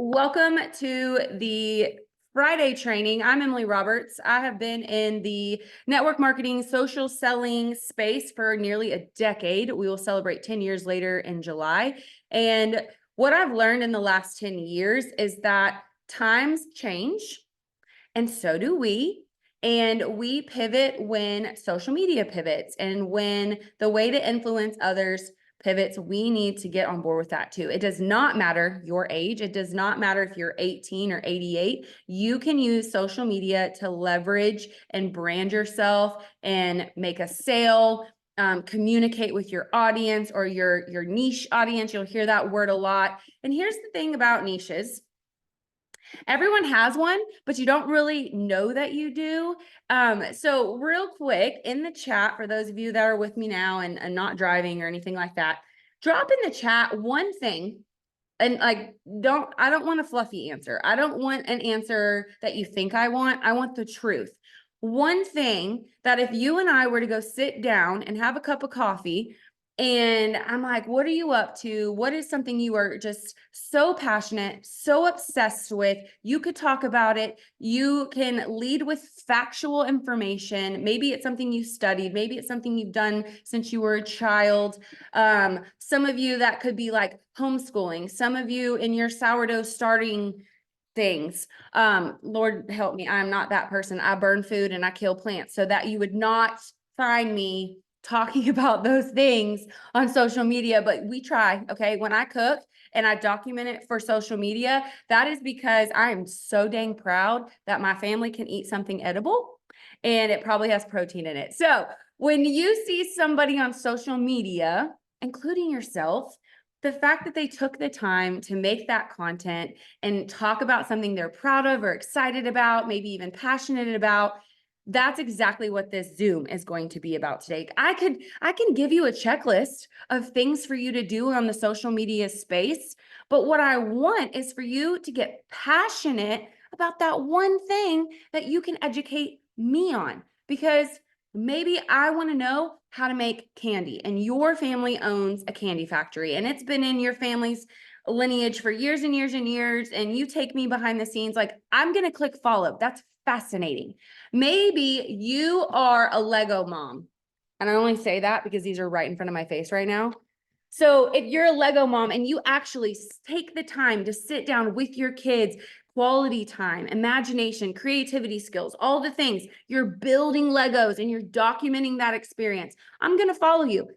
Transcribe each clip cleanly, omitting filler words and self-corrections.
Welcome to the Friday training. I'm Emily Roberts. I have been in the network marketing, social selling space for nearly a decade. We will celebrate 10 years later in July. And what I've learned in the last 10 years is that times change, and so do we. And we pivot when social media pivots and when the way to influence others pivots. We need to get on board with that too. It does not matter your age. It does not matter if you're 18 or 88. You can use social media to leverage and brand yourself and make a sale, communicate with your audience or your niche audience. You'll hear that word a lot. And here's the thing about niches. Everyone has one, but you don't really know that you do. So real quick in the chat, for those of you that are with me now and not driving or anything like that, drop in the chat one thing. And I don't want a fluffy answer. I don't want an answer that you think I want. I want the truth. One thing that if you and I were to go sit down and have a cup of coffee, and I'm like, what are you up to? What is something you are just so passionate, so obsessed with? You could talk about it. You can lead with factual information. Maybe it's something you studied. Maybe it's something you've done since you were a child. Some of you that could be like homeschooling. Some of you in your sourdough starting things. Lord help me, I'm not that person. I burn food and I kill plants, so that you would not find me talking about those things on social media, but we try. Okay, when I cook and I document it for social media, that is because I am so dang proud that my family can eat something edible and it probably has protein in it. So when you see somebody on social media, including yourself, the fact that they took the time to make that content and talk about something they're proud of or excited about, maybe even passionate about, that's exactly what this Zoom is going to be about today. I can give you a checklist of things for you to do on the social media space, but what I want is for you to get passionate about that one thing that you can educate me on, because maybe I want to know how to make candy and your family owns a candy factory and it's been in your family's lineage for years and years and years, and you take me behind the scenes. Like, I'm going to click follow. That's fascinating. Maybe you are a Lego mom. And I only say that because these are right in front of my face right now. So if you're a Lego mom and you actually take the time to sit down with your kids, quality time, imagination, creativity skills, all the things, you're building Legos and you're documenting that experience, I'm going to follow you.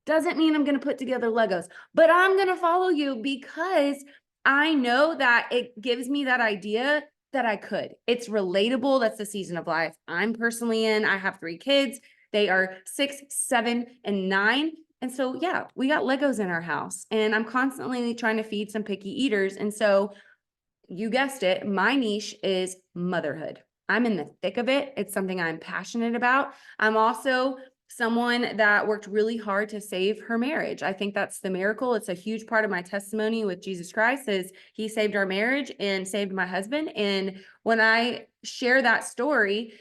Doesn't mean I'm going to put together Legos, but I'm going to follow you because I know that it gives me that idea that I could. It's relatable. That's the season of life I'm personally in. I have 3 kids. They are 6, 7, and 9. And so, yeah, we got Legos in our house and I'm constantly trying to feed some picky eaters. And so you guessed it, my niche is motherhood. I'm in the thick of it. It's something I'm passionate about. I'm also someone that worked really hard to save her marriage. I think that's the miracle. It's a huge part of my testimony with Jesus Christ is he saved our marriage and saved my husband. And when I share that story,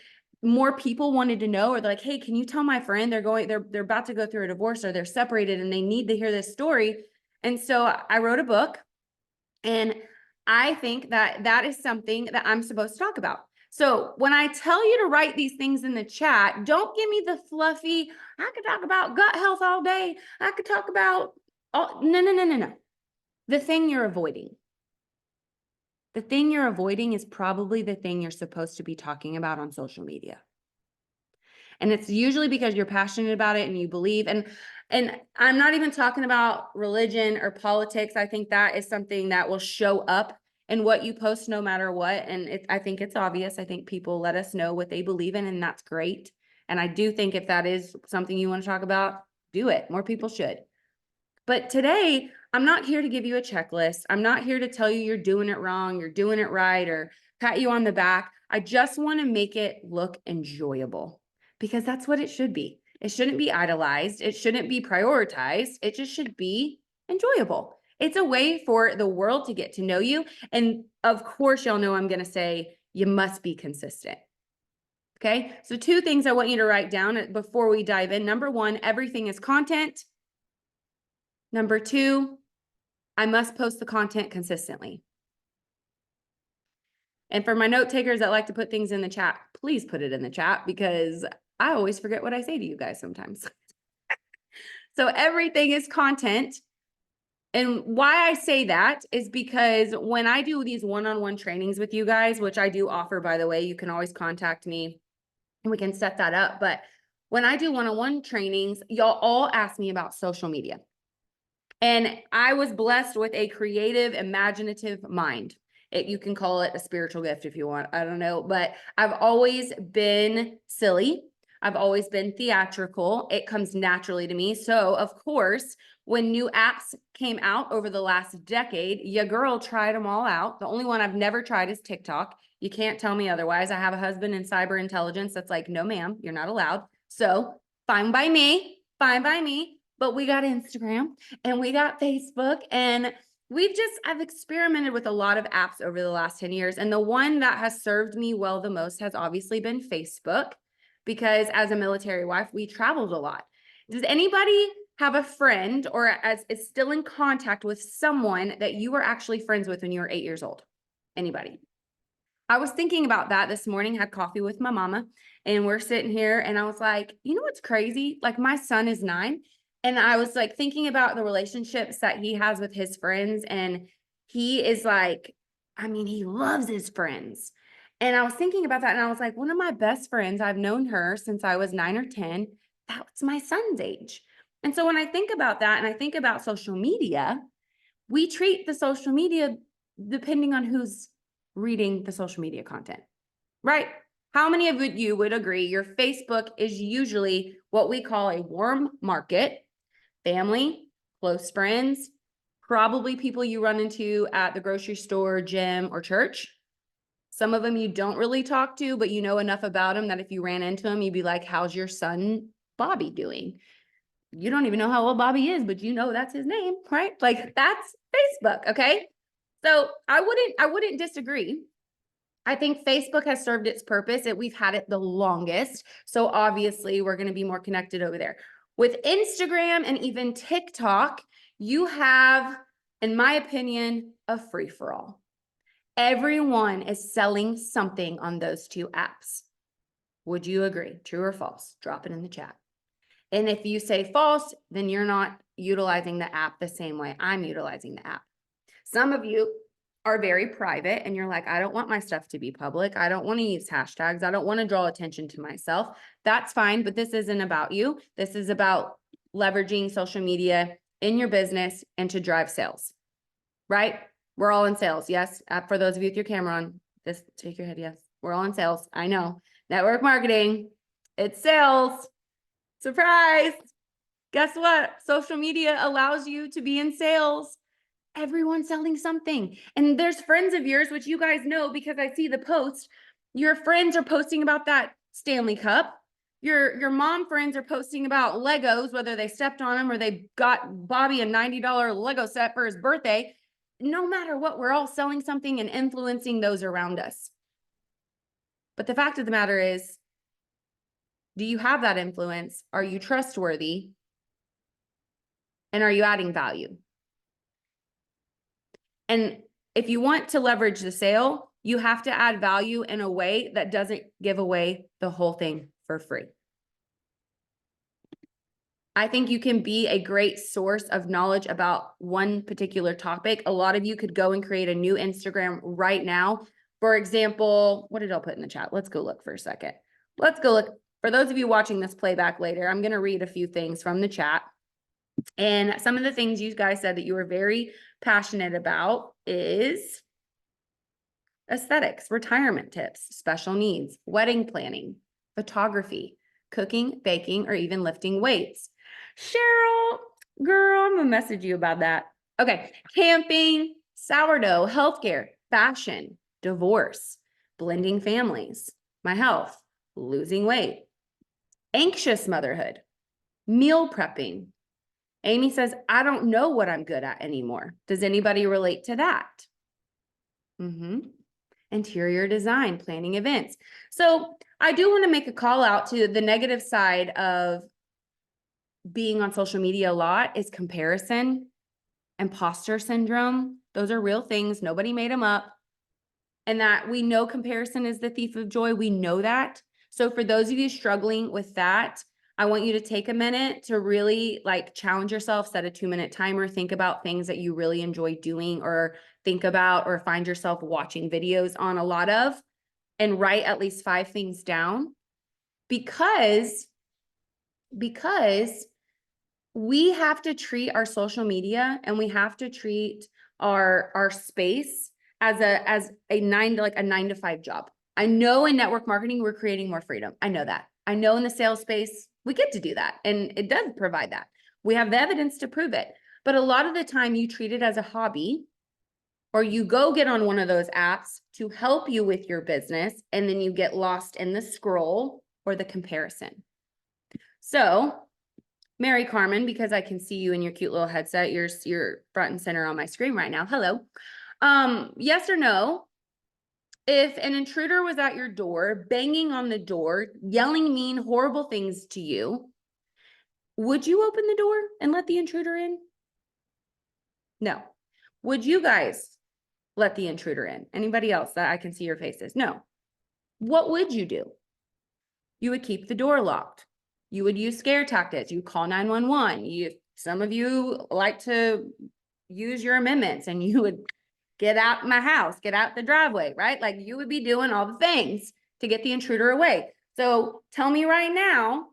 more people wanted to know, or they're like, hey, can you tell my friend they're about to go through a divorce or they're separated and they need to hear this story. And so I wrote a book, and I think that that is something that I'm supposed to talk about. So when I tell you to write these things in the chat, don't give me the fluffy, I could talk about gut health all day. I could talk about, no. The thing you're avoiding. The thing you're avoiding is probably the thing you're supposed to be talking about on social media. And it's usually because you're passionate about it and you believe. And I'm not even talking about religion or politics. I think that is something that will show up in what you post no matter what. And I think it's obvious. I think people let us know what they believe in, and that's great. And I do think if that is something you want to talk about, do it. More people should. But today, I'm not here to give you a checklist. I'm not here to tell you you're doing it wrong, you're doing it right, or pat you on the back. I just want to make it look enjoyable, because that's what it should be. It shouldn't be idolized. It shouldn't be prioritized. It just should be enjoyable. It's a way for the world to get to know you. And of course, y'all know I'm going to say you must be consistent. Okay, so 2 things I want you to write down before we dive in. Number 1, everything is content. Number 2, I must post the content consistently. And for my note takers that like to put things in the chat, please put it in the chat because I always forget what I say to you guys sometimes. So everything is content. And why I say that is because when I do these one-on-one trainings with you guys, which I do offer, by the way, you can always contact me and we can set that up. But when I do one-on-one trainings, y'all all ask me about social media. And I was blessed with a creative, imaginative mind. You can call it a spiritual gift if you want. I don't know, but I've always been silly. I've always been theatrical. It comes naturally to me. So, of course, when new apps came out over the last decade, your girl tried them all out. The only one I've never tried is TikTok. You can't tell me otherwise. I have a husband in cyber intelligence that's like, no, ma'am, you're not allowed. So, fine by me, fine by me. But we got Instagram and we got Facebook, and I've experimented with a lot of apps over the last 10 years. And the one that has served me well the most has obviously been Facebook, because as a military wife, we traveled a lot. Does anybody have a friend or is still in contact with someone that you were actually friends with when you were 8 years old? Anybody? I was thinking about that this morning, had coffee with my mama, and we're sitting here and I was like, you know what's crazy? Like my son is 9. And I was like thinking about the relationships that he has with his friends. And he is like, I mean, he loves his friends. And I was thinking about that. And I was like, one of my best friends, I've known her since I was 9 or 10. That's my son's age. And so when I think about that and I think about social media, we treat the social media depending on who's reading the social media content, right? How many of you would agree your Facebook is usually what we call a warm market? Family, close friends, probably people you run into at the grocery store, gym, or church. Some of them you don't really talk to, but you know enough about them that if you ran into them, you'd be like, how's your son, Bobby, doing? You don't even know how old Bobby is, but you know that's his name, right? Like that's Facebook, okay? So I wouldn't disagree. I think Facebook has served its purpose. We've had it the longest. So obviously we're going to be more connected over there. With Instagram and even TikTok, you have, in my opinion, a free-for-all. Everyone is selling something on those two apps. Would you agree? True or false? Drop it in the chat. And if you say false, then you're not utilizing the app the same way I'm utilizing the app. Some of you are very private and you're like, I don't want my stuff to be public. I don't want to use hashtags. I don't want to draw attention to myself. That's fine, but this isn't about you. This is about leveraging social media in your business and to drive sales, right? We're all in sales. Yes. For those of you with your camera on, just shake your head. Yes. We're all in sales. I know. Network marketing. It's sales. Surprise. Guess what? Social media allows you to be in sales. Everyone's selling something. And there's friends of yours, which you guys know because I see the post. Your friends are posting about that Stanley Cup. Your mom friends are posting about Legos, whether they stepped on them or they got Bobby a $90 Lego set for his birthday. No matter what, we're all selling something and influencing those around us. But the fact of the matter is, do you have that influence? Are you trustworthy? And are you adding value? And if you want to leverage the sale, you have to add value in a way that doesn't give away the whole thing for free. I think you can be a great source of knowledge about one particular topic. A lot of you could go and create a new Instagram right now. For example, what did I put in the chat? Let's go look for a second. Let's go look. For those of you watching this playback later, I'm going to read a few things from the chat. And some of the things you guys said that you were very passionate about is aesthetics, retirement tips, special needs, wedding planning, photography, cooking, baking, or even lifting weights. Cheryl, girl, I'm gonna message you about that. Okay, camping, sourdough, healthcare, fashion, divorce, blending families, my health, losing weight, anxious motherhood, meal prepping. Amy says, I don't know what I'm good at anymore. Does anybody relate to that? Interior design, planning events. So I do want to make a call out to the negative side of being on social media a lot is comparison, imposter syndrome. Those are real things. Nobody made them up. and that we know comparison is the thief of joy. We know that. So for those of you struggling with that, I want you to take a minute to really like challenge yourself, set a 2-minute timer, think about things that you really enjoy doing, or think about or find yourself watching videos on a lot of, and write at least 5 things down, because we have to treat our social media and we have to treat our space as a 9 to 5 job. I know in network marketing, we're creating more freedom. I know that. I know in the sales space, we get to do that, and it does provide that. We have the evidence to prove it. But a lot of the time you treat it as a hobby, or you go get on one of those apps to help you with your business, and then you get lost in the scroll or the comparison. So Mary Carmen, because I can see you in your cute little headset, you're front and center on my screen right now. Hello. Yes or no? If an intruder was at your door, banging on the door, yelling mean, horrible things to you, would you open the door and let the intruder in? No. Would you guys let the intruder in? Anybody else that I can see your faces? No. What would you do? You would keep the door locked. You would use scare tactics. You call 911. Some of you like to use your amendments, and you would get out my house, get out the driveway, right? Like you would be doing all the things to get the intruder away. So tell me right now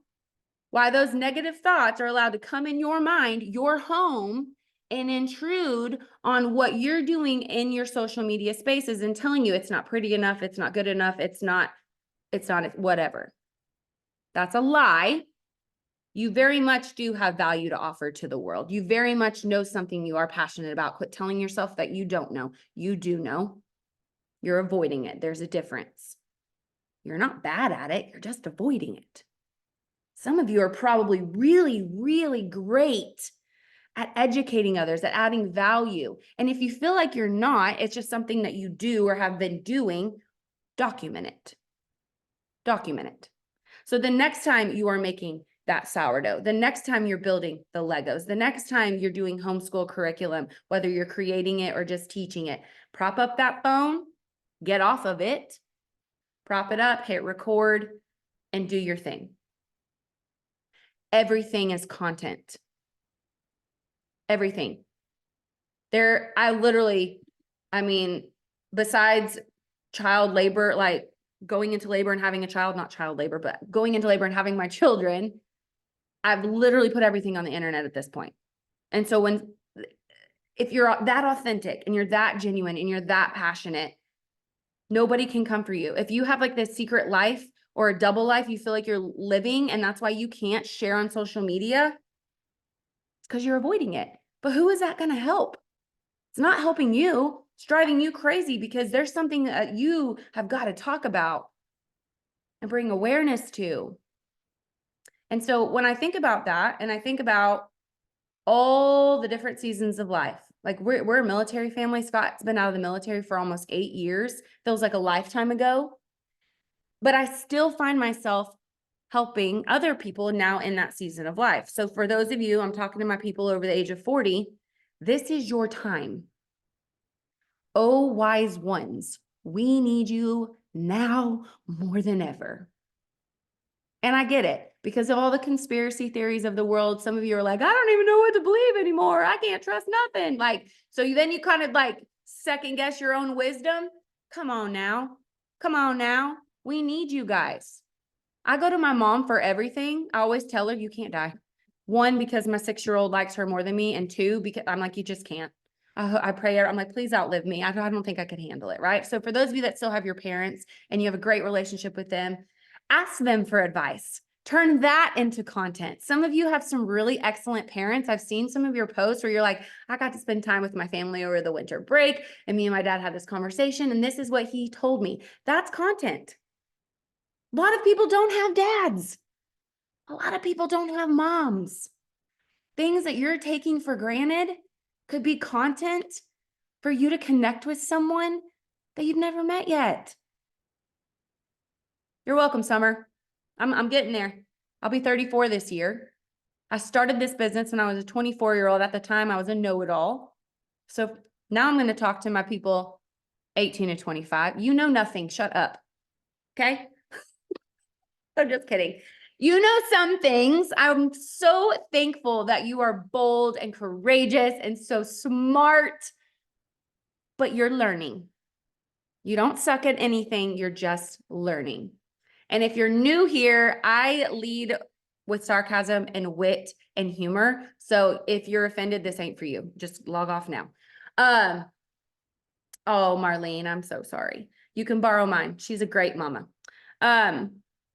why those negative thoughts are allowed to come in your mind, your home, and intrude on what you're doing in your social media spaces, and telling you it's not pretty enough, it's not good enough, it's not whatever. That's a lie. You very much do have value to offer to the world. You very much know something you are passionate about. Quit telling yourself that you don't know. You do know. You're avoiding it. There's a difference. You're not bad at it. You're just avoiding it. Some of you are probably really, really great at educating others, at adding value. And if you feel like you're not, it's just something that you do or have been doing, document it. Document it. So the next time you are making that sourdough, the next time you're building the Legos, the next time you're doing homeschool curriculum, whether you're creating it or just teaching it, prop up that phone, get off of it, prop it up, hit record, and do your thing. Everything is content. Everything. Besides child labor, like going into labor and having a child, not child labor, but going into labor and having my children, I've literally put everything on the internet at this point. And so if you're that authentic and you're that genuine and you're that passionate, nobody can come for you. If you have like this secret life or a double life you feel like you're living, and that's why you can't share on social media, it's because you're avoiding it. But who is that going to help? It's not helping you. It's driving you crazy, because there's something that you have got to talk about and bring awareness to. And so when I think about that, and I think about all the different seasons of life, like we're a military family. Scott's been out of the military for almost 8 years. Feels like a lifetime ago. But I still find myself helping other people now in that season of life. So for those of you, I'm talking to my people over the age of 40, this is your time. Oh, wise ones, we need you now more than ever. And I get it, because of all the conspiracy theories of the world. Some of you are like, I don't even know what to believe anymore. I can't trust nothing. Then you kind of like second guess your own wisdom. Come on now. Come on now. We need you guys. I go to my mom for everything. I always tell her, you can't die. 1, because my 6-year-old likes her more than me. And 2, because I'm like, you just can't. I pray her. I'm like, please outlive me. I don't think I could handle it. Right. So for those of you that still have your parents and you have a great relationship with them, ask them for advice. Turn that into content. Some of you have some really excellent parents. I've seen some of your posts where you're like, I got to spend time with my family over the winter break, and me and my dad had this conversation, and this is what he told me. That's content. A lot of people don't have dads. A lot of people don't have moms. Things that you're taking for granted could be content for you to connect with someone that you've never met yet. You're welcome, Summer. I'm getting there. I'll be 34 this year. I started this business when I was a 24-year-old. At the time, I was a know-it-all. So now I'm going to talk to my people 18 to 25. You know nothing. Shut up. Okay? I'm just kidding. You know some things. I'm so thankful that you are bold and courageous and so smart, but you're learning. You don't suck at anything. You're just learning. And if you're new here, I lead with sarcasm and wit and humor. So if you're offended, this ain't for you. Just log off now. Oh, Marlene, I'm so sorry. You can borrow mine. She's a great mama.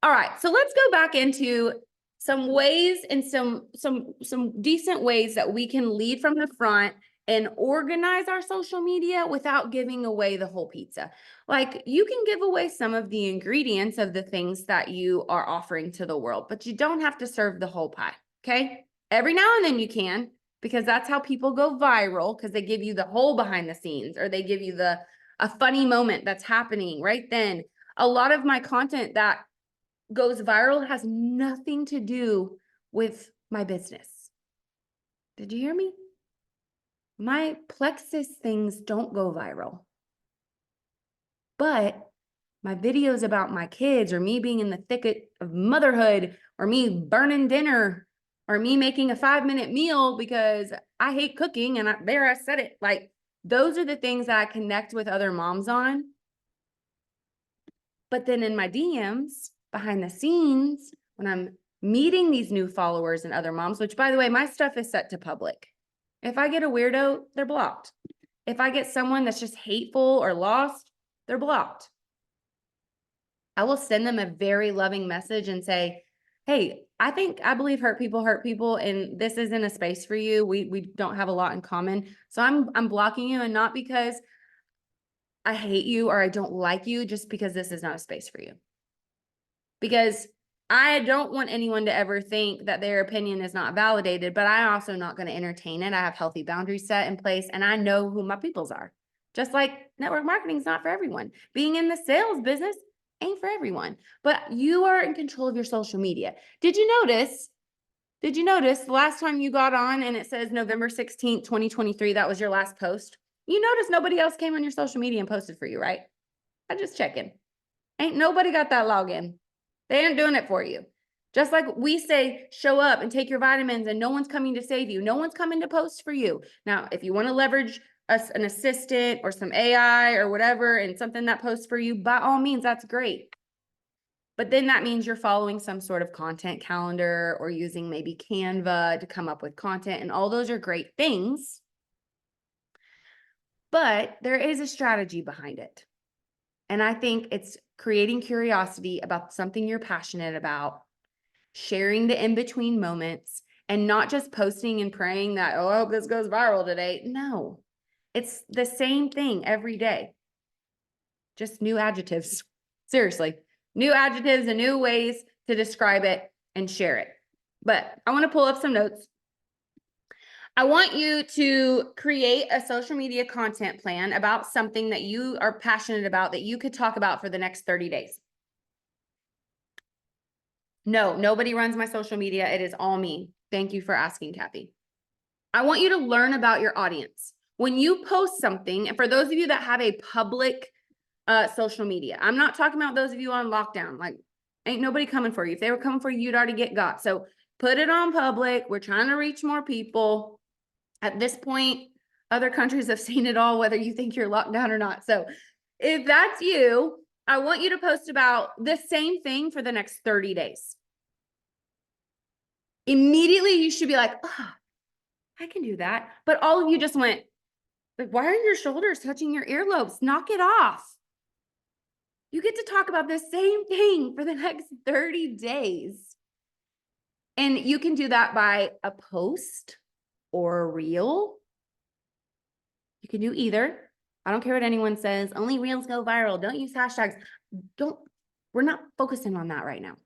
All right, so let's go back into some ways and some decent ways that we can lead from the front and organize our social media without giving away the whole pizza. Like, you can give away some of the ingredients of the things that you are offering to the world, but you don't have to serve the whole pie, okay? Every now and then you can, because that's how people go viral, because they give you the whole behind the scenes, or they give you a funny moment that's happening right then. A lot of my content that goes viral has nothing to do with my business. Did you hear me? My Plexus things don't go viral. But my videos about my kids, or me being in the thicket of motherhood, or me burning dinner, or me making a 5-minute meal because I hate cooking, and I said it, like, those are the things that I connect with other moms on. But then in my DMs, behind the scenes, when I'm meeting these new followers and other moms, which, by the way, my stuff is set to public. If I get a weirdo, they're blocked. If I get someone that's just hateful or lost, they're blocked. I will send them a very loving message and say, hey, I believe hurt people, and this isn't a space for you. We don't have a lot in common. So I'm blocking you, and not because I hate you or I don't like you, just because this is not a space for you. Because I don't want anyone to ever think that their opinion is not validated, but I'm also not going to entertain it. I have healthy boundaries set in place, and I know who my peoples are. Just like network marketing is not for everyone. Being in the sales business ain't for everyone, but you are in control of your social media. Did you notice the last time you got on and it says November 16th, 2023, that was your last post? You notice nobody else came on your social media and posted for you, right? I'm just checking. Ain't nobody got that login. They ain't doing it for you. Just like we say, show up and take your vitamins, and no one's coming to save you. No one's coming to post for you. Now, if you want to leverage an assistant or some AI or whatever, and something that posts for you, by all means, that's great. But then that means you're following some sort of content calendar, or using maybe Canva to come up with content, and all those are great things. But there is a strategy behind it. And I think it's creating curiosity about something you're passionate about, sharing the in-between moments, and not just posting and praying that, oh, I hope this goes viral today. No, it's the same thing every day. Just new adjectives. Seriously, new adjectives and new ways to describe it and share it. But I want to pull up some notes. I want you to create a social media content plan about something that you are passionate about that you could talk about for the next 30 days. No, nobody runs my social media. It is all me. Thank you for asking, Kathy. I want you to learn about your audience. When you post something, and for those of you that have a public social media, I'm not talking about those of you on lockdown. Like, ain't nobody coming for you. If they were coming for you, you'd already got. So put it on public. We're trying to reach more people. At this point, other countries have seen it all, whether you think you're locked down or not. So if that's you, I want you to post about the same thing for the next 30 days. Immediately, you should be like, oh, I can do that. But all of you just went, like, why are your shoulders touching your earlobes? Knock it off. You get to talk about the same thing for the next 30 days. And you can do that by a post or a reel. You can do either. I don't care what anyone says. Only reels go viral. Don't use hashtags. We're not focusing on that right now.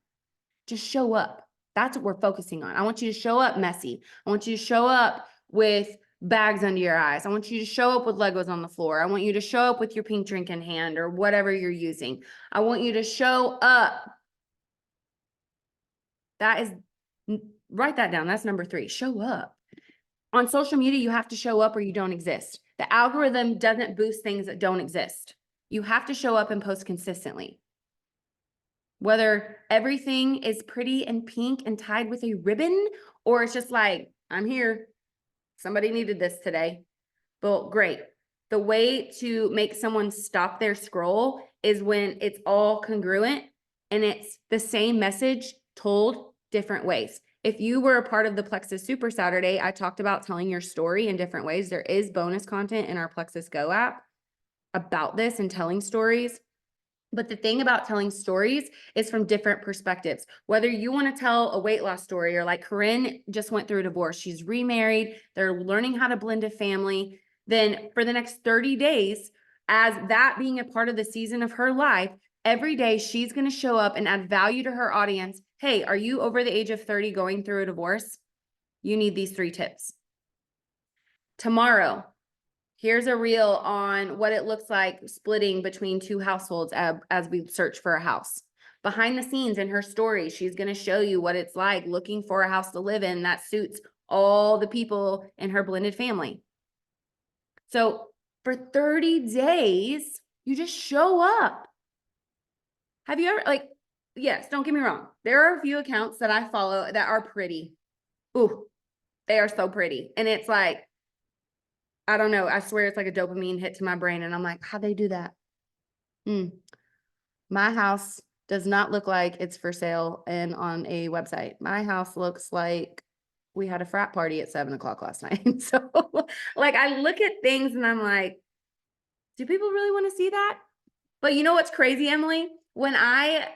Just show up. That's what we're focusing on. I want you to show up messy. I want you to show up with bags under your eyes. I want you to show up with Legos on the floor. I want you to show up with your pink drink in hand, or whatever you're using. I want you to show up. Write that down. That's number 3. Show up. On social media, you have to show up or you don't exist. The algorithm doesn't boost things that don't exist. You have to show up and post consistently. Whether everything is pretty and pink and tied with a ribbon, or it's just like, I'm here. Somebody needed this today. Well, great. The way to make someone stop their scroll is when it's all congruent and it's the same message told different ways. If you were a part of the Plexus Super Saturday, I talked about telling your story in different ways. There is bonus content in our Plexus Go app about this and telling stories. But the thing about telling stories is from different perspectives. Whether you want to tell a weight loss story, or like Corinne just went through a divorce, she's remarried, they're learning how to blend a family. Then for the next 30 days, as that being a part of the season of her life, every day she's going to show up and add value to her audience. Hey, are you over the age of 30 going through a divorce? You need these 3 tips. Tomorrow, here's a reel on what it looks like splitting between 2 households as we search for a house. Behind the scenes in her story, she's going to show you what it's like looking for a house to live in that suits all the people in her blended family. So for 30 days, you just show up. Have you ever, like, yes, don't get me wrong. There are a few accounts that I follow that are pretty. Ooh, they are so pretty. And it's like, I don't know. I swear it's like a dopamine hit to my brain. And I'm like, how'd they do that? My house does not look like it's for sale and on a website. My house looks like we had a frat party at 7 o'clock last night. So like, I look at things and I'm like, do people really want to see that? But you know what's crazy, Emily? When I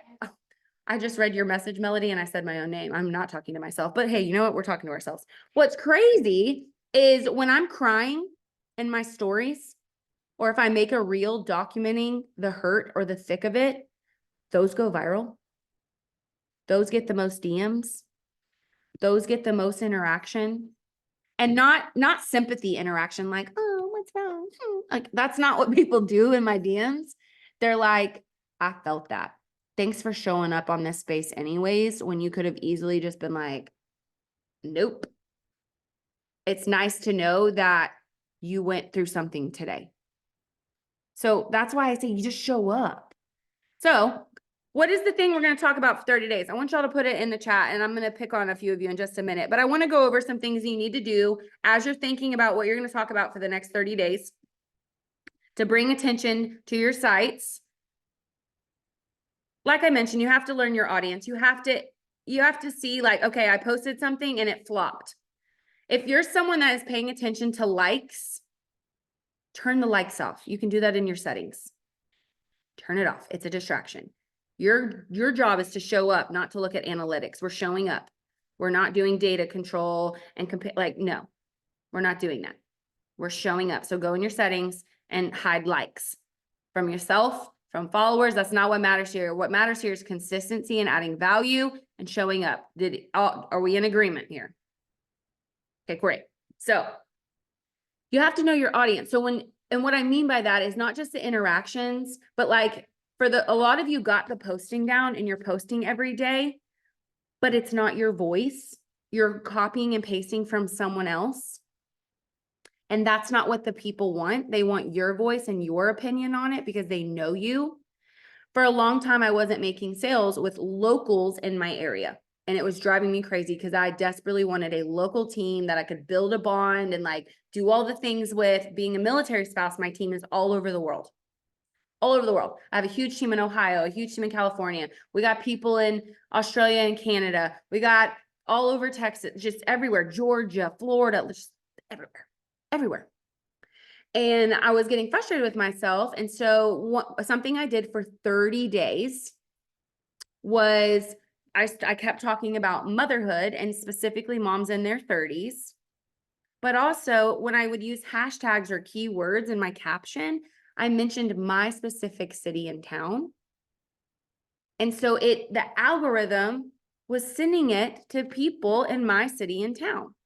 just read your message, Melody, and I said my own name. I'm not talking to myself, but hey, you know what? We're talking to ourselves. What's crazy is when I'm crying in my stories, or if I make a reel documenting the hurt or the thick of it, those go viral. Those get the most DMs. Those get the most interaction. And not sympathy interaction, like, oh, what's wrong? Like, that's not what people do in my DMs. They're like, I felt that. Thanks for showing up on this space anyways, when you could have easily just been like, nope. It's nice to know that you went through something today. So that's why I say you just show up. So what is the thing we're going to talk about for 30 days? I want y'all to put it in the chat, and I'm going to pick on a few of you in just a minute, but I want to go over some things you need to do as you're thinking about what you're going to talk about for the next 30 days to bring attention to your sites. Like I mentioned, you have to learn your audience. You have to see, like, okay, I posted something and it flopped. If you're someone that is paying attention to likes, turn the likes off. You can do that in your settings. Turn it off. It's a distraction. Your job is to show up, not to look at analytics. We're showing up. We're not doing data control and compare. Like, no, we're not doing that. We're showing up. So go in your settings and hide likes from yourself, from followers. That's not what matters here. What matters here is consistency and adding value and showing up. Are we in agreement here? Okay, great. So you have to know your audience. So what I mean by that is not just the interactions, but like a lot of you got the posting down and you're posting every day, but it's not your voice. You're copying and pasting from someone else. And that's not what the people want. They want your voice and your opinion on it because they know you. For a long time, I wasn't making sales with locals in my area. And it was driving me crazy because I desperately wanted a local team that I could build a bond and like do all the things with. Being a military spouse, my team is all over the world. All over the world. I have a huge team in Ohio, a huge team in California. We got people in Australia and Canada. We got all over Texas, just everywhere, Georgia, Florida, just everywhere. And I was getting frustrated with myself. And so something I did for 30 days was I kept talking about motherhood and specifically moms in their 30s. But also when I would use hashtags or keywords in my caption, I mentioned my specific city and town. And so the algorithm was sending it to people in my city and town.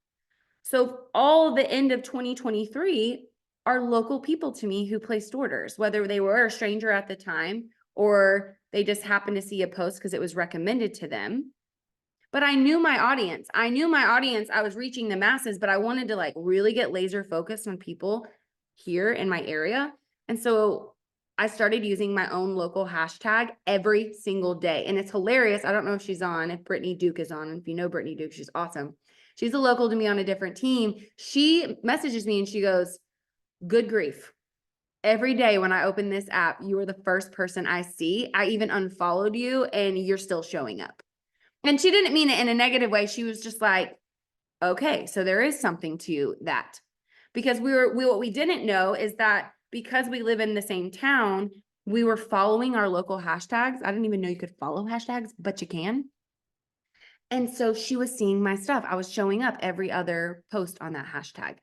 So all the end of 2023 are local people to me who placed orders, whether they were a stranger at the time or they just happened to see a post because it was recommended to them. But I knew my audience. I was reaching the masses, but I wanted to like really get laser focused on people here in my area. And so I started using my own local hashtag every single day. And it's hilarious. I don't know if she's on, if Brittany Duke is on. If you know Brittany Duke, she's awesome. She's a local to me on a different team. She messages me and she goes, good grief. Every day when I open this app, you are the first person I see. I even unfollowed you and you're still showing up. And she didn't mean it in a negative way. She was just like, okay, so there is something to that. Because what we didn't know is that because we live in the same town, we were following our local hashtags. I didn't even know you could follow hashtags, but you can. And so she was seeing my stuff. I was showing up every other post on that hashtag.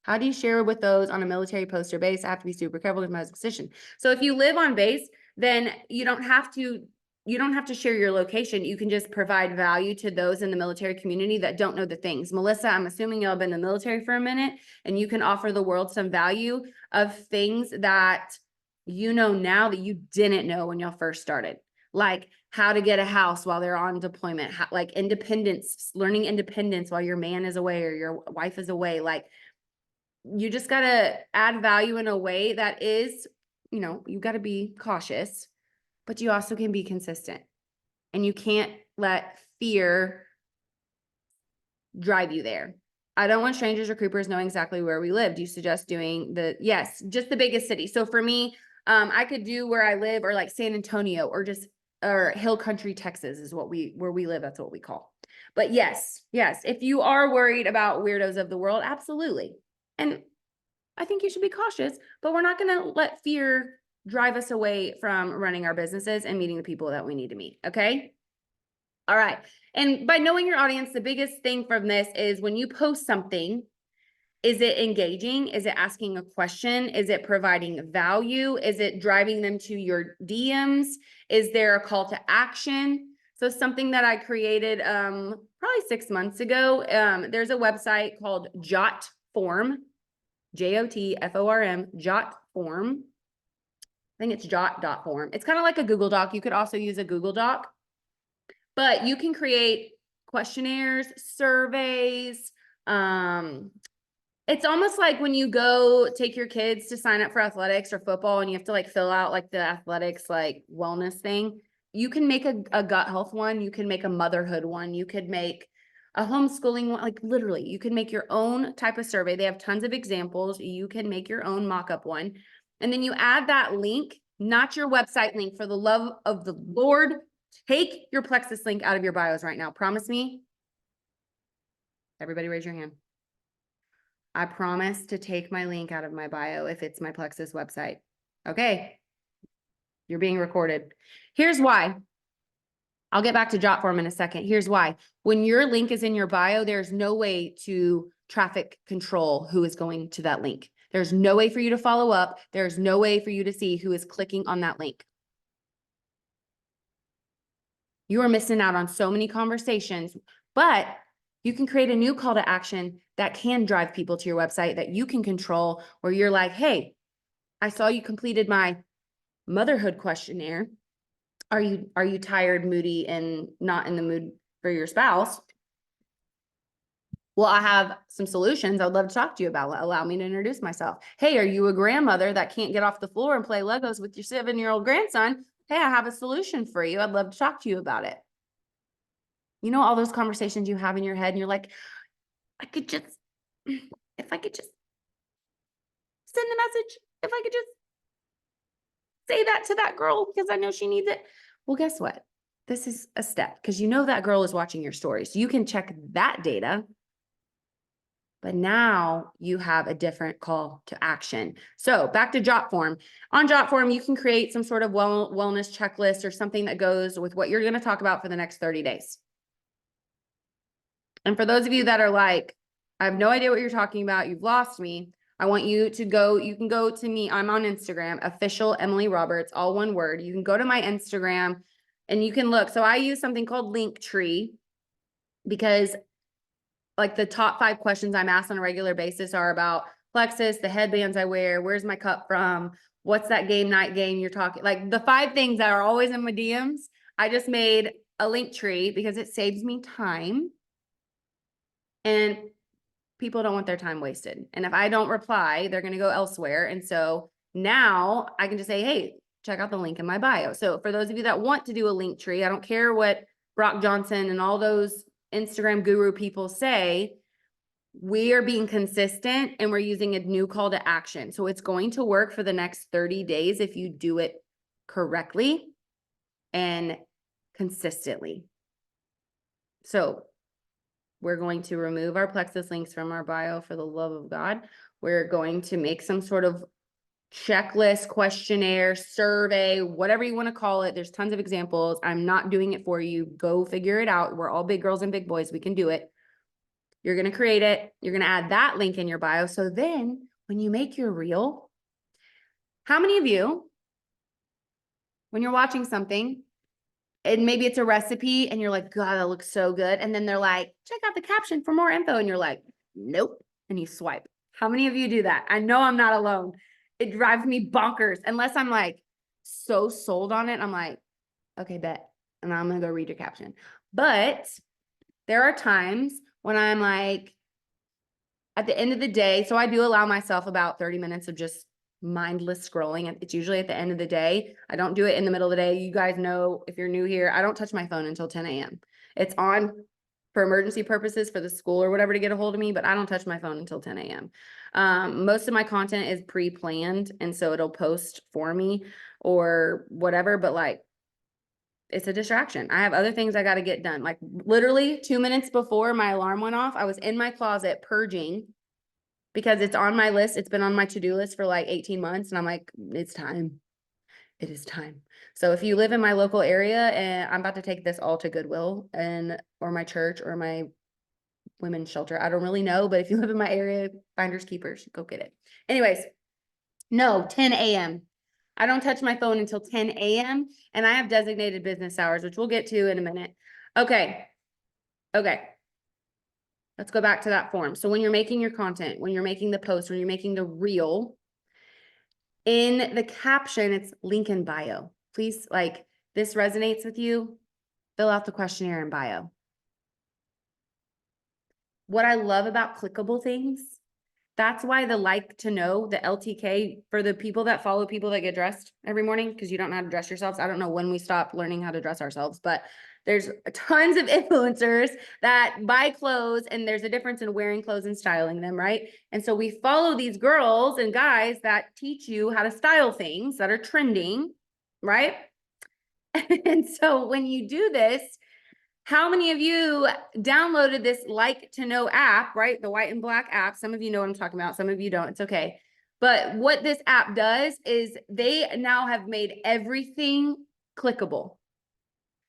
How do you share with those on a military post or base? I have to be super careful with my position. So if you live on base, then you don't have to share your location. You can just provide value to those in the military community that don't know the things. Melissa, I'm assuming you've been in the military for a minute and you can offer the world some value of things that you know now that you didn't know when y'all first started. Like how to get a house while they're on deployment, like independence, learning independence while your man is away or your wife is away. Like you just got to add value in a way that is, you got to be cautious, but you also can be consistent and you can't let fear drive you there. I don't want strangers or creepers knowing exactly where we live. Do you suggest doing just the biggest city? So for me, I could do where I live or like San Antonio or Hill Country, Texas is where we live. That's what we call. But yes, if you are worried about weirdos of the world, absolutely. And I think you should be cautious, but we're not going to let fear drive us away from running our businesses and meeting the people that we need to meet. Okay. All right. And by knowing your audience, the biggest thing from this is when you post something, is it engaging? Is it asking a question? Is it providing value? Is it driving them to your DMs? Is there a call to action? So something that I created probably 6 months ago, there's a website called Jotform, Jotform, Jotform. I think it's jot.form. It's kind of like a Google Doc. You could also use a Google Doc, but you can create questionnaires, surveys. It's almost like when you go take your kids to sign up for athletics or football and you have to like fill out like the athletics, like wellness thing. You can make a gut health one. You can make a motherhood one. You could make a homeschooling one, like literally you can make your own type of survey. They have tons of examples. You can make your own mock-up one. And then you add that link, not your website link. For the love of the Lord, take your Plexus link out of your bios right now. Promise me. Everybody raise your hand. I promise to take my link out of my bio if it's my Plexus website. Okay. You're being recorded. Here's why. I'll get back to Jotform in a second. Here's why. When your link is in your bio, there's no way to traffic control who is going to that link. There's no way for you to follow up. There's no way for you to see who is clicking on that link. You are missing out on so many conversations, but you can create a new call to action that can drive people to your website that you can control, where you're like, hey, I saw you completed my motherhood questionnaire. Are you tired, moody, and not in the mood for your spouse? Well, I have some solutions I'd love to talk to you about. Allow me to introduce myself. Hey, are you a grandmother that can't get off the floor and play Legos with your 7-year-old grandson? Hey, I have a solution for you. I'd love to talk to you about it. You know, all those conversations you have in your head and you're like, if I could just send a message, if I could just say that to that girl because I know she needs it. Well, guess what? This is a step because you know that girl is watching your stories. You can check that data. But now you have a different call to action. So back to Jotform. On Jotform, you can create some sort of wellness checklist or something that goes with what you're going to talk about for the next 30 days. And for those of you that are like, I have no idea what you're talking about, you've lost me, I want you to go, you can go to me, I'm on Instagram, official Emily Roberts, all one word. You can go to my Instagram and you can look. So I use something called Linktree because like the top 5 questions I'm asked on a regular basis are about Plexus, the headbands I wear, where's my cup from, what's that game night game you're talking, like the 5 things that are always in my DMs. I just made a Linktree because it saves me time and people don't want their time wasted. And if I don't reply, they're going to go elsewhere. And so Now I can just say, hey, check out the link in my bio. So for those of you that want to do a link tree, I don't care what Brock Johnson and all those Instagram guru people say, we are being consistent and we're using a new call to action. So it's going to work for the next 30 days if you do it correctly and consistently. So we're going to remove our Plexus links from our bio for the love of God. We're going to make some sort of checklist, questionnaire, survey, whatever you want to call it. There's tons of examples. I'm not doing it for you. Go figure it out. We're all big girls and big boys. We can do it. You're going to create it. You're going to add that link in your bio. So then when you make your reel, how many of you, when you're watching something, and maybe it's a recipe and you're like, God, that looks so good. And then they're like, check out the caption for more info. And you're like, nope. And you swipe. How many of you do that? I know I'm not alone. It drives me bonkers unless I'm like so sold on it. I'm like, okay, bet. And I'm going to go read your caption. But there are times when I'm like, at the end of the day, so I do allow myself about 30 minutes of just mindless scrolling. It's usually at the end of the day. I don't do it in the middle of the day. You guys know, if you're new here, I don't touch my phone until 10 a.m. It's on for emergency purposes for the school or whatever to get a hold of me, but I don't touch my phone until 10 a.m. Most of my content is pre-planned, and so it'll post for me or whatever, but like, it's a distraction. I have other things I got to get done. Like literally 2 minutes before my alarm went off, I was in my closet purging because it's on my list. It's been on my to-do list for like 18 months. And I'm like, it's time. It is time. So if you live in my local area, and I'm about to take this all to Goodwill or my church or my women's shelter. I don't really know, but if you live in my area, finders keepers, go get it. Anyways, no, 10 a.m. I don't touch my phone until 10 a.m. and I have designated business hours, which we'll get to in a minute. Okay. Let's go back to that form. So when you're making your content, when you're making the post, when you're making the reel, in the caption, it's link in bio. Please, like, this resonates with you, fill out the questionnaire in bio. What I love about clickable things, that's why the like to know, the LTK, for the people that follow people that get dressed every morning, because you don't know how to dress yourselves. I don't know when we stop learning how to dress ourselves, but there's tons of influencers that buy clothes, and there's a difference in wearing clothes and styling them, right? And so we follow these girls and guys that teach you how to style things that are trending, right? And so when you do this, how many of you downloaded this Like to Know app, right? The white and black app. Some of you know what I'm talking about. Some of you don't. It's okay. But what this app does is they now have made everything clickable.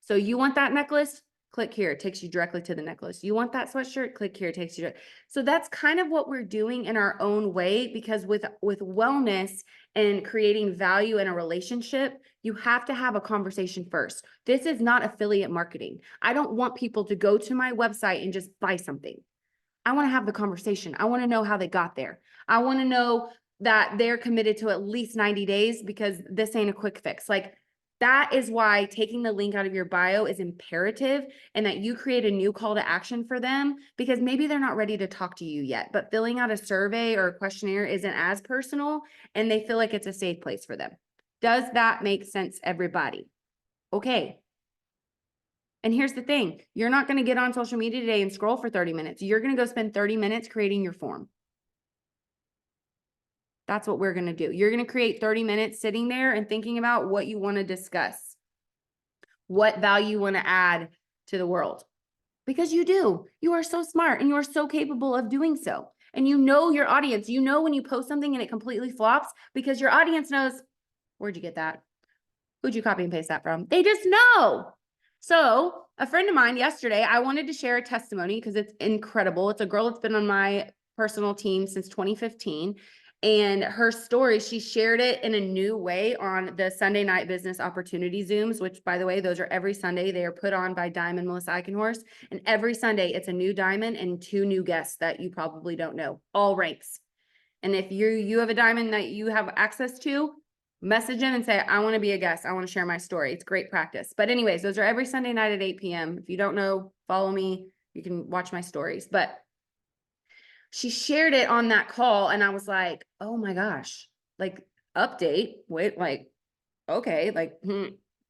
So you want that necklace? Click here. It takes you directly to the necklace. You want that sweatshirt? Click here. It takes you. So that's kind of what we're doing in our own way, because with wellness and creating value in a relationship, you have to have a conversation first. This is not affiliate marketing. I don't want people to go to my website and just buy something. I want to have the conversation. I want to know how they got there. I want to know that they're committed to at least 90 days, because this ain't a quick fix. Like, that is why taking the link out of your bio is imperative, and that you create a new call to action for them, because maybe they're not ready to talk to you yet, but filling out a survey or a questionnaire isn't as personal, and they feel like it's a safe place for them. Does that make sense, everybody? Okay. And here's the thing, you're not going to get on social media today and scroll for 30 minutes. You're going to go spend 30 minutes creating your form. That's what we're going to do. You're going to create 30 minutes sitting there and thinking about what you want to discuss, what value you want to add to the world, because you do. You are so smart and you are so capable of doing so. And you know your audience. You know when you post something and it completely flops, because your audience knows, where'd you get that? Who'd you copy and paste that from? They just know. So a friend of mine yesterday, I wanted to share a testimony because it's incredible. It's a girl that's been on my personal team since 2015. And her story, she shared it in a new way on the Sunday night business opportunity Zooms, which, by the way, those are every Sunday. They are put on by Diamond Melissa Eichenhorst. And every Sunday it's a new diamond and 2 new guests that you probably don't know, all ranks. And if you have a diamond that you have access to, message them and say, I want to be a guest. I want to share my story. It's great practice. But anyways, those are every Sunday night at 8 p.m. If you don't know, follow me. You can watch my stories. But she shared it on that call, and I was like, oh my gosh, like, update. Wait, like, okay, like,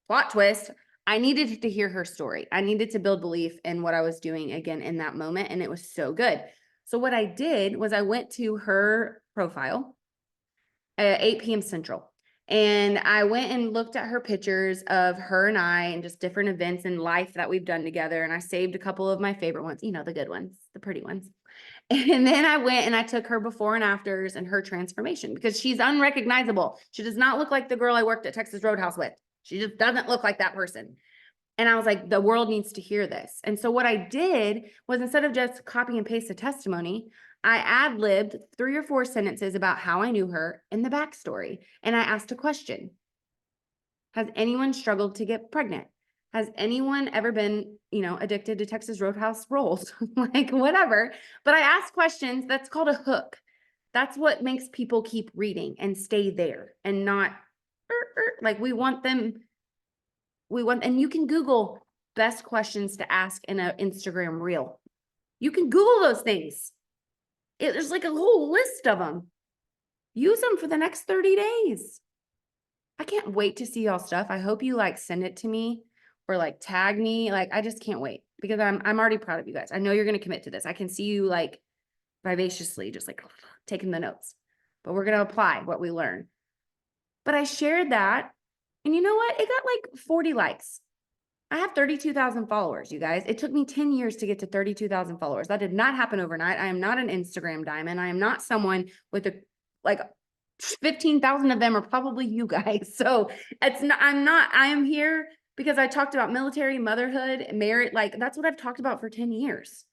plot twist. I needed to hear her story. I needed to build belief in what I was doing again in that moment. And it was so good. So what I did was I went to her profile at 8 p.m. Central. And I went and looked at her pictures of her and I and just different events in life that we've done together. And I saved a couple of my favorite ones, the good ones, the pretty ones. And then I went and I took her before and afters and her transformation because she's unrecognizable. She does not look like the girl I worked at Texas Roadhouse with. She just doesn't look like that person. And I was like, the world needs to hear this. And so what I did was instead of just copy and paste a testimony, I ad-libbed 3 or 4 sentences about how I knew her and the backstory. And I asked a question. Has anyone struggled to get pregnant? Has anyone ever been, addicted to Texas Roadhouse rolls? Like whatever. But I asked questions. That's called a hook. That's what makes people keep reading and stay there and not like we want them. And you can Google best questions to ask in an Instagram reel. You can Google those things. There's like a whole list of them. Use them for the next 30 days. I can't wait to see y'all stuff. I hope you send it to me or tag me. I just can't wait because I'm already proud of you guys. I know you're going to commit to this. I can see you vivaciously just taking the notes, but we're going to apply what we learn. But I shared that and you know what? It got 40 likes. I have 32,000 followers, you guys. It took me 10 years to get to 32,000 followers. That did not happen overnight. I am not an Instagram diamond. I am not someone with 15,000 of them are probably you guys. So I am here because I talked about military, motherhood, marriage. That's what I've talked about for 10 years.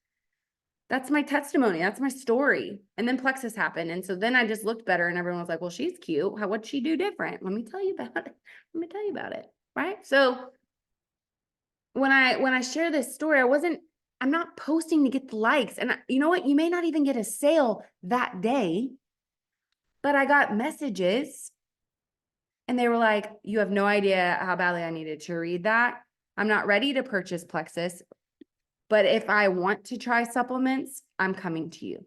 That's my testimony. That's my story. And then Plexus happened. And so then I just looked better and everyone was like, well, she's cute. What'd she do different? Let me tell you about it. Right. So when I share this story, I'm not posting to get the likes. And you know what? You may not even get a sale that day, but I got messages and they were like, you have no idea how badly I needed to read that. I'm not ready to purchase Plexus, but if I want to try supplements, I'm coming to you.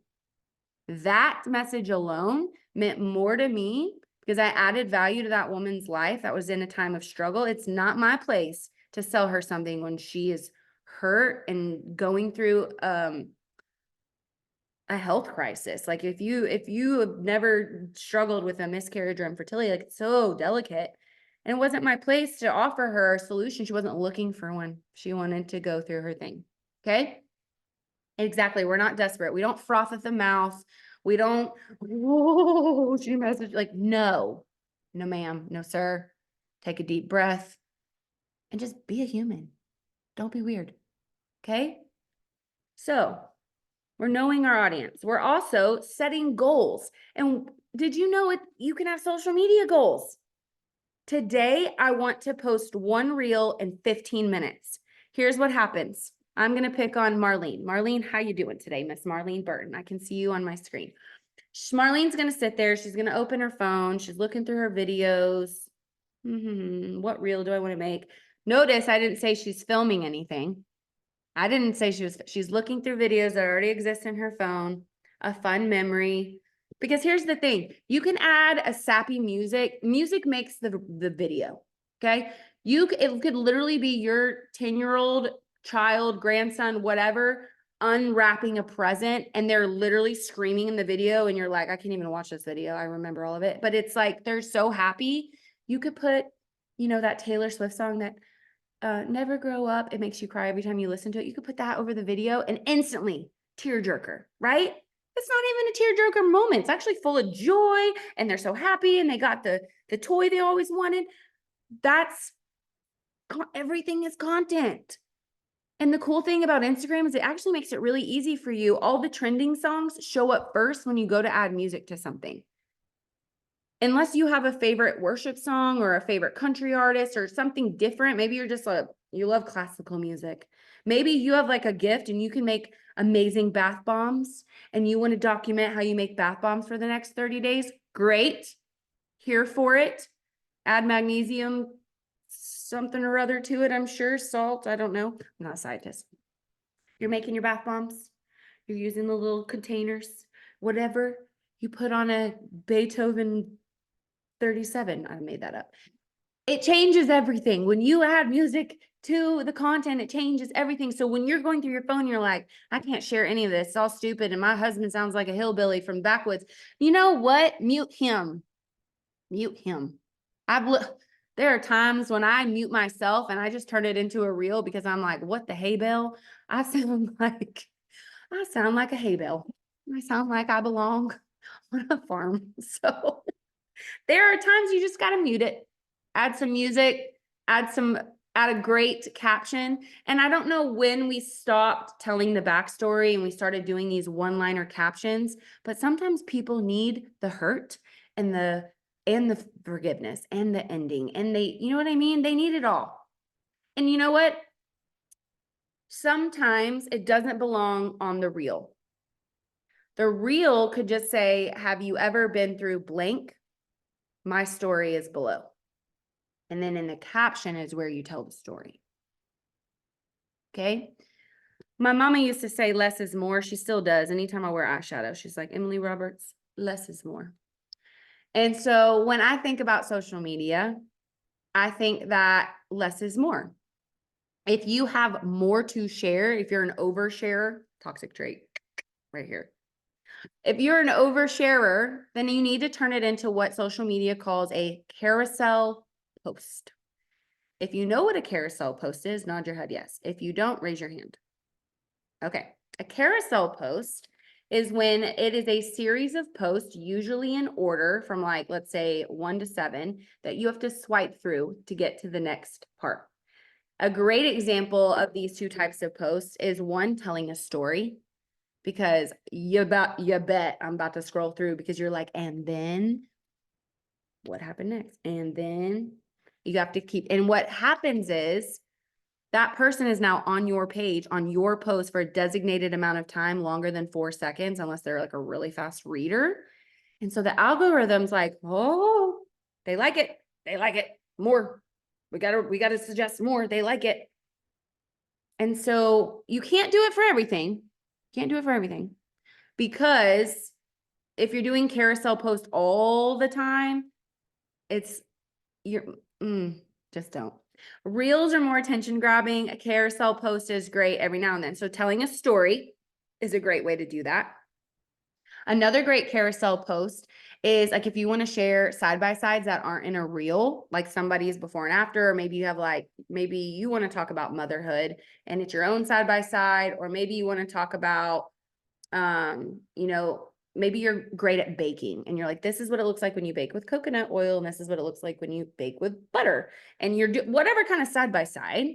That message alone meant more to me because I added value to that woman's life that was in a time of struggle. It's not my place to sell her something when she is hurt and going through a health crisis. If you have never struggled with a miscarriage or infertility, it's so delicate. And it wasn't my place to offer her a solution. She wasn't looking for one. She wanted to go through her thing. Okay. Exactly. We're not desperate. We don't froth at the mouth. We don't, she messaged no, ma'am, no, sir. Take a deep breath and just be a human. Don't be weird. Okay. So we're knowing our audience. We're also setting goals. And did you know you can have social media goals? Today, I want to post 1 reel in 15 minutes. Here's what happens. I'm going to pick on Marlene. Marlene, how you doing today, Miss Marlene Burton? I can see you on my screen. Marlene's going to sit there. She's going to open her phone. She's looking through her videos. What reel do I want to make? Notice I didn't say she's filming anything. I didn't say she's looking through videos that already exist in her phone, a fun memory. Because here's the thing, you can add a sappy music. Music makes the video, okay? It could literally be your 10-year-old child, grandson, whatever, unwrapping a present and they're literally screaming in the video and you're like, I can't even watch this video. I remember all of it. But it's they're so happy. You could put, that Taylor Swift song that Never Grow Up. It makes you cry every time you listen to it. You could put that over the video and instantly tearjerker, right? It's not even a tearjerker moment. It's actually full of joy and they're so happy and they got the toy they always wanted. Everything is content. And the cool thing about Instagram is it actually makes it really easy for you. All the trending songs show up first when you go to add music to something. Unless you have a favorite worship song or a favorite country artist or something different, maybe you're just you love classical music. Maybe you have a gift and you can make amazing bath bombs and you want to document how you make bath bombs for the next 30 days. Great. Here for it. Add magnesium, something or other to it, I'm sure. Salt, I don't know. I'm not a scientist. You're making your bath bombs. You're using the little containers, whatever. You put on a Beethoven 37. I made that up. It changes everything. When you add music to the content, it changes everything. So when you're going through your phone, you're like, I can't share any of this. It's all stupid. And my husband sounds like a hillbilly from backwoods. You know what? Mute him. Mute him. There are times when I mute myself and I just turn it into a reel because I'm like, what the hay bale? I sound like a hay bale. I sound like I belong on a farm. So there are times you just got to mute it, add some music, add a great caption. And I don't know when we stopped telling the backstory and we started doing these one-liner captions, but sometimes people need the hurt and the forgiveness and the ending. And you know what I mean? They need it all. And you know what? Sometimes it doesn't belong on the reel. The reel could just say, have you ever been through blank? My story is below. And then in the caption is where you tell the story. Okay. My mama used to say less is more. She still does. Anytime I wear eyeshadow, she's like, Emily Roberts, less is more. And so when I think about social media, I think that less is more. If you have more to share, if you're an oversharer, toxic trait right here. If you're an oversharer, then you need to turn it into what social media calls a carousel post. If you know what a carousel post is, nod your head yes. If you don't, raise your hand. Okay. A carousel post is when it is a series of posts, usually in order from like, let's say 1 to 7, that you have to swipe through to get to the next part. A great example of these two types of posts is one telling a story, because you bet I'm about to scroll through because you're like, and then what happened next? And then you have to keep, and what happens is that person is now on your page, on your post for a designated amount of time, longer than 4 seconds, unless they're like a really fast reader. And so the algorithm's like, oh, they like it. They like it more. We gotta suggest more. They like it. And so you can't do it for everything. Can't do it for everything, because if you're doing carousel posts all the time, just don't. Reels are more attention grabbing. A carousel post is great every now and then. So telling a story is a great way to do that. Another great carousel post is like if you want to share side by sides that aren't in a reel, like somebody's before and after, or maybe you have maybe you want to talk about motherhood and it's your own side by side, or maybe you want to talk about, maybe you're great at baking and you're like, this is what it looks like when you bake with coconut oil. And this is what it looks like when you bake with butter, and you're whatever kind of side by side.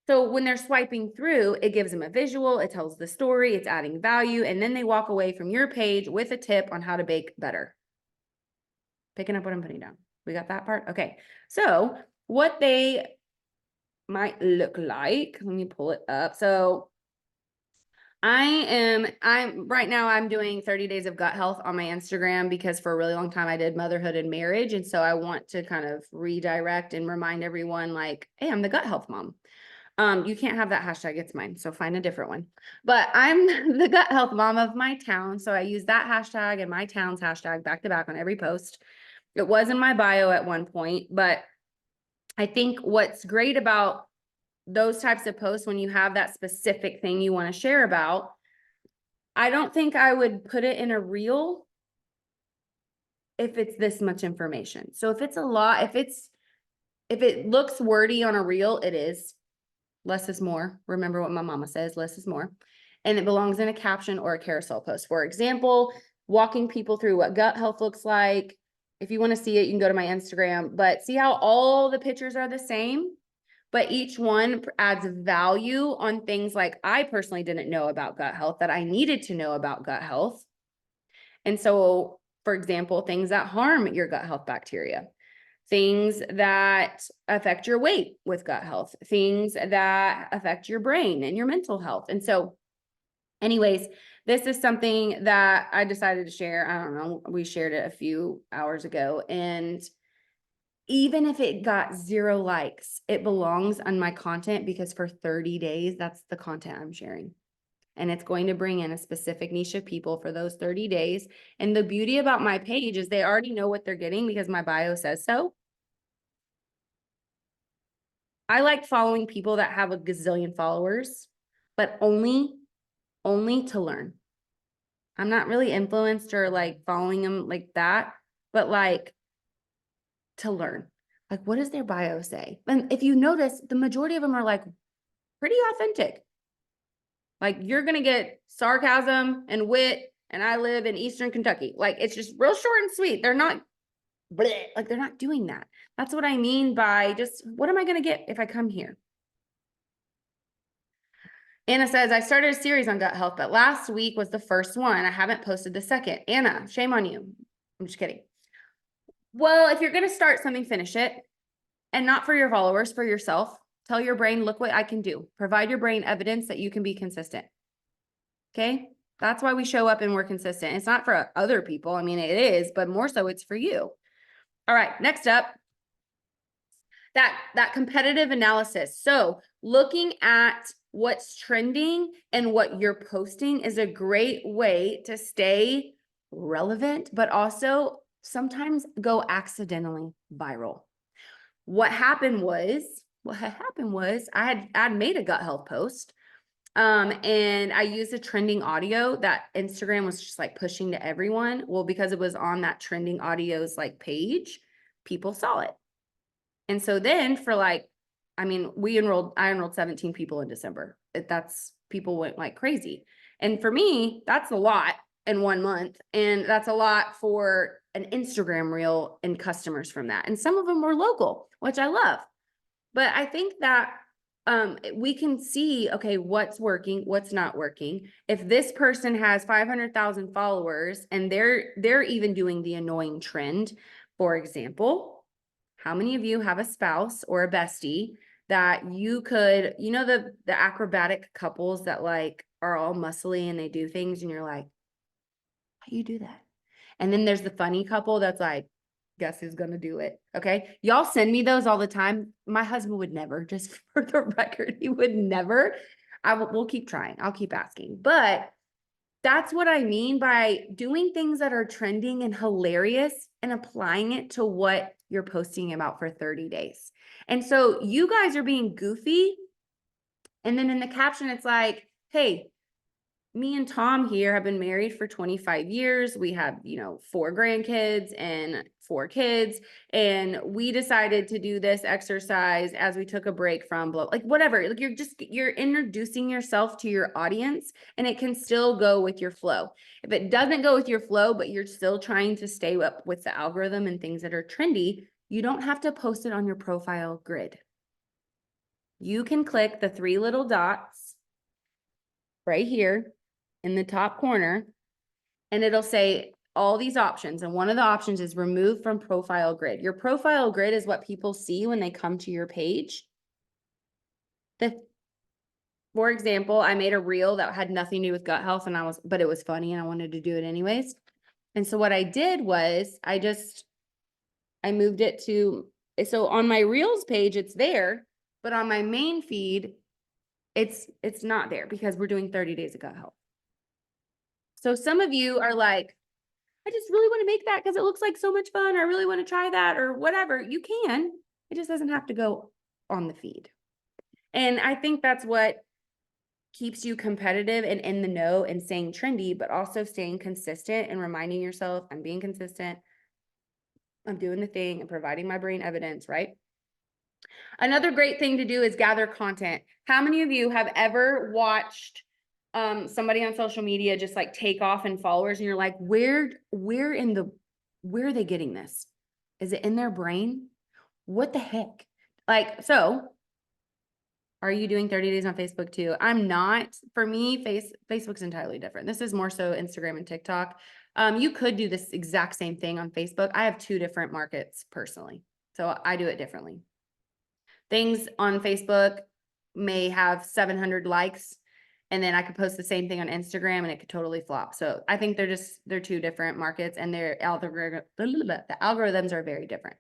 So when they're swiping through, it gives them a visual, it tells the story, it's adding value, and then they walk away from your page with a tip on how to bake better. Picking up what I'm putting down. We got that part? Okay. So what they might look like, let me pull it up. So right now I'm doing 30 days of gut health on my Instagram, because for a really long time I did motherhood and marriage. And so I want to kind of redirect and remind everyone like, hey, I'm the gut health mom. You can't have that hashtag, it's mine, so find a different one. But I'm the gut health mom of my town, so I use that hashtag and my town's hashtag back to back on every post. It was in my bio at one point, but I think what's great about those types of posts, when you have that specific thing you want to share about, I don't think I would put it in a reel if it's this much information. So if it's a lot, if it looks wordy on a reel, it is. Less is more. Remember what my mama says, less is more. And it belongs in a caption or a carousel post. For example, walking people through what gut health looks like. If you want to see it, you can go to my Instagram, but see how all the pictures are the same, but each one adds value on things like I personally didn't know about gut health that I needed to know about gut health. And so, for example, things that harm your gut health bacteria, things that affect your weight with gut health, things that affect your brain and your mental health. And so anyways, this is something that I decided to share. I don't know, we shared it a few hours ago, and even if it got 0 likes, it belongs on my content, because for 30 days, that's the content I'm sharing. and it's going to bring in a specific niche of people for those 30 days. And the beauty about my page is they already know what they're getting because my bio says so. I like following people that have a gazillion followers, but only to learn. I'm not really influenced or like following them like that, but like to learn. Like, what does their bio say? And if you notice, the majority of them are like pretty authentic. Like, you're going to get sarcasm and wit, and I live in Eastern Kentucky. Like, it's just real short and sweet. They're not bleh, like, they're not doing that. That's what I mean by just, what am I going to get if I come here? Anna says, I started a series on gut health, but last week was the first one. I haven't posted the second. Anna, shame on you. I'm just kidding. Well, if you're going to start something, finish it. And not for your followers, for yourself. Tell your brain, look what I can do. Provide your brain evidence that you can be consistent. Okay? That's why we show up and we're consistent. It's not for other people. I mean, it is, but more so it's for you. All right, next up, that competitive analysis. So looking at what's trending and what you're posting is a great way to stay relevant, but also sometimes go accidentally viral. What happened was I'd made a gut health post. And I used a trending audio that Instagram was just like pushing to everyone. Well, because it was on that trending audio's like page, people saw it. And so then for like, I mean, I enrolled 17 people in December. People went like crazy. And for me, that's a lot in 1 month. And that's a lot for an Instagram reel and customers from that. And some of them were local, which I love. But I think that we can see, okay, what's working, what's not working. If this person has 500,000 followers and they're even doing the annoying trend, for example, how many of you have a spouse or a bestie that you could, the acrobatic couples that like are all muscly and they do things and you're like, how do you do that? And then there's the funny couple that's like, guess who's gonna do it? Okay. Y'all send me those all the time. My husband would never, just for the record, he would never. We'll keep trying. I'll keep asking. But that's what I mean by doing things that are trending and hilarious and applying it to what you're posting about for 30 days. And so you guys are being goofy. And then in the caption, it's like, hey, me and Tom here have been married for 25 years. We have, 4 grandkids and 4 kids. And we decided to do this exercise as we took a break from like whatever. Like you're introducing yourself to your audience and it can still go with your flow. If it doesn't go with your flow, but you're still trying to stay up with the algorithm and things that are trendy, you don't have to post it on your profile grid. You can click the 3 little dots right here in the top corner, and it'll say all these options. And one of the options is remove from profile grid. Your profile grid is what people see when they come to your page. For example, I made a reel that had nothing to do with gut health but it was funny and I wanted to do it anyways. And so what I did was I moved it so on my reels page, it's there, but on my main feed, it's not there because we're doing 30 days of gut health. So some of you are like, I just really want to make that because it looks like so much fun. I really want to try that or whatever. You can. It just doesn't have to go on the feed. And I think that's what keeps you competitive and in the know and staying trendy, but also staying consistent and reminding yourself, I'm being consistent. I'm doing the thing and providing my brain evidence, right? Another great thing to do is gather content. How many of you have ever watched somebody on social media just like take off in followers and you're like, where are they getting this? Is it in their brain? What the heck? Like, so are you doing 30 days on Facebook too? I'm not. For me, Facebook's entirely different. This is more so Instagram and TikTok. You could do this exact same thing on Facebook. I have 2 different markets personally, so I do it differently. Things on Facebook may have 700 likes, and then I could post the same thing on Instagram and it could totally flop. So I think they're 2 different markets and the algorithms are very different.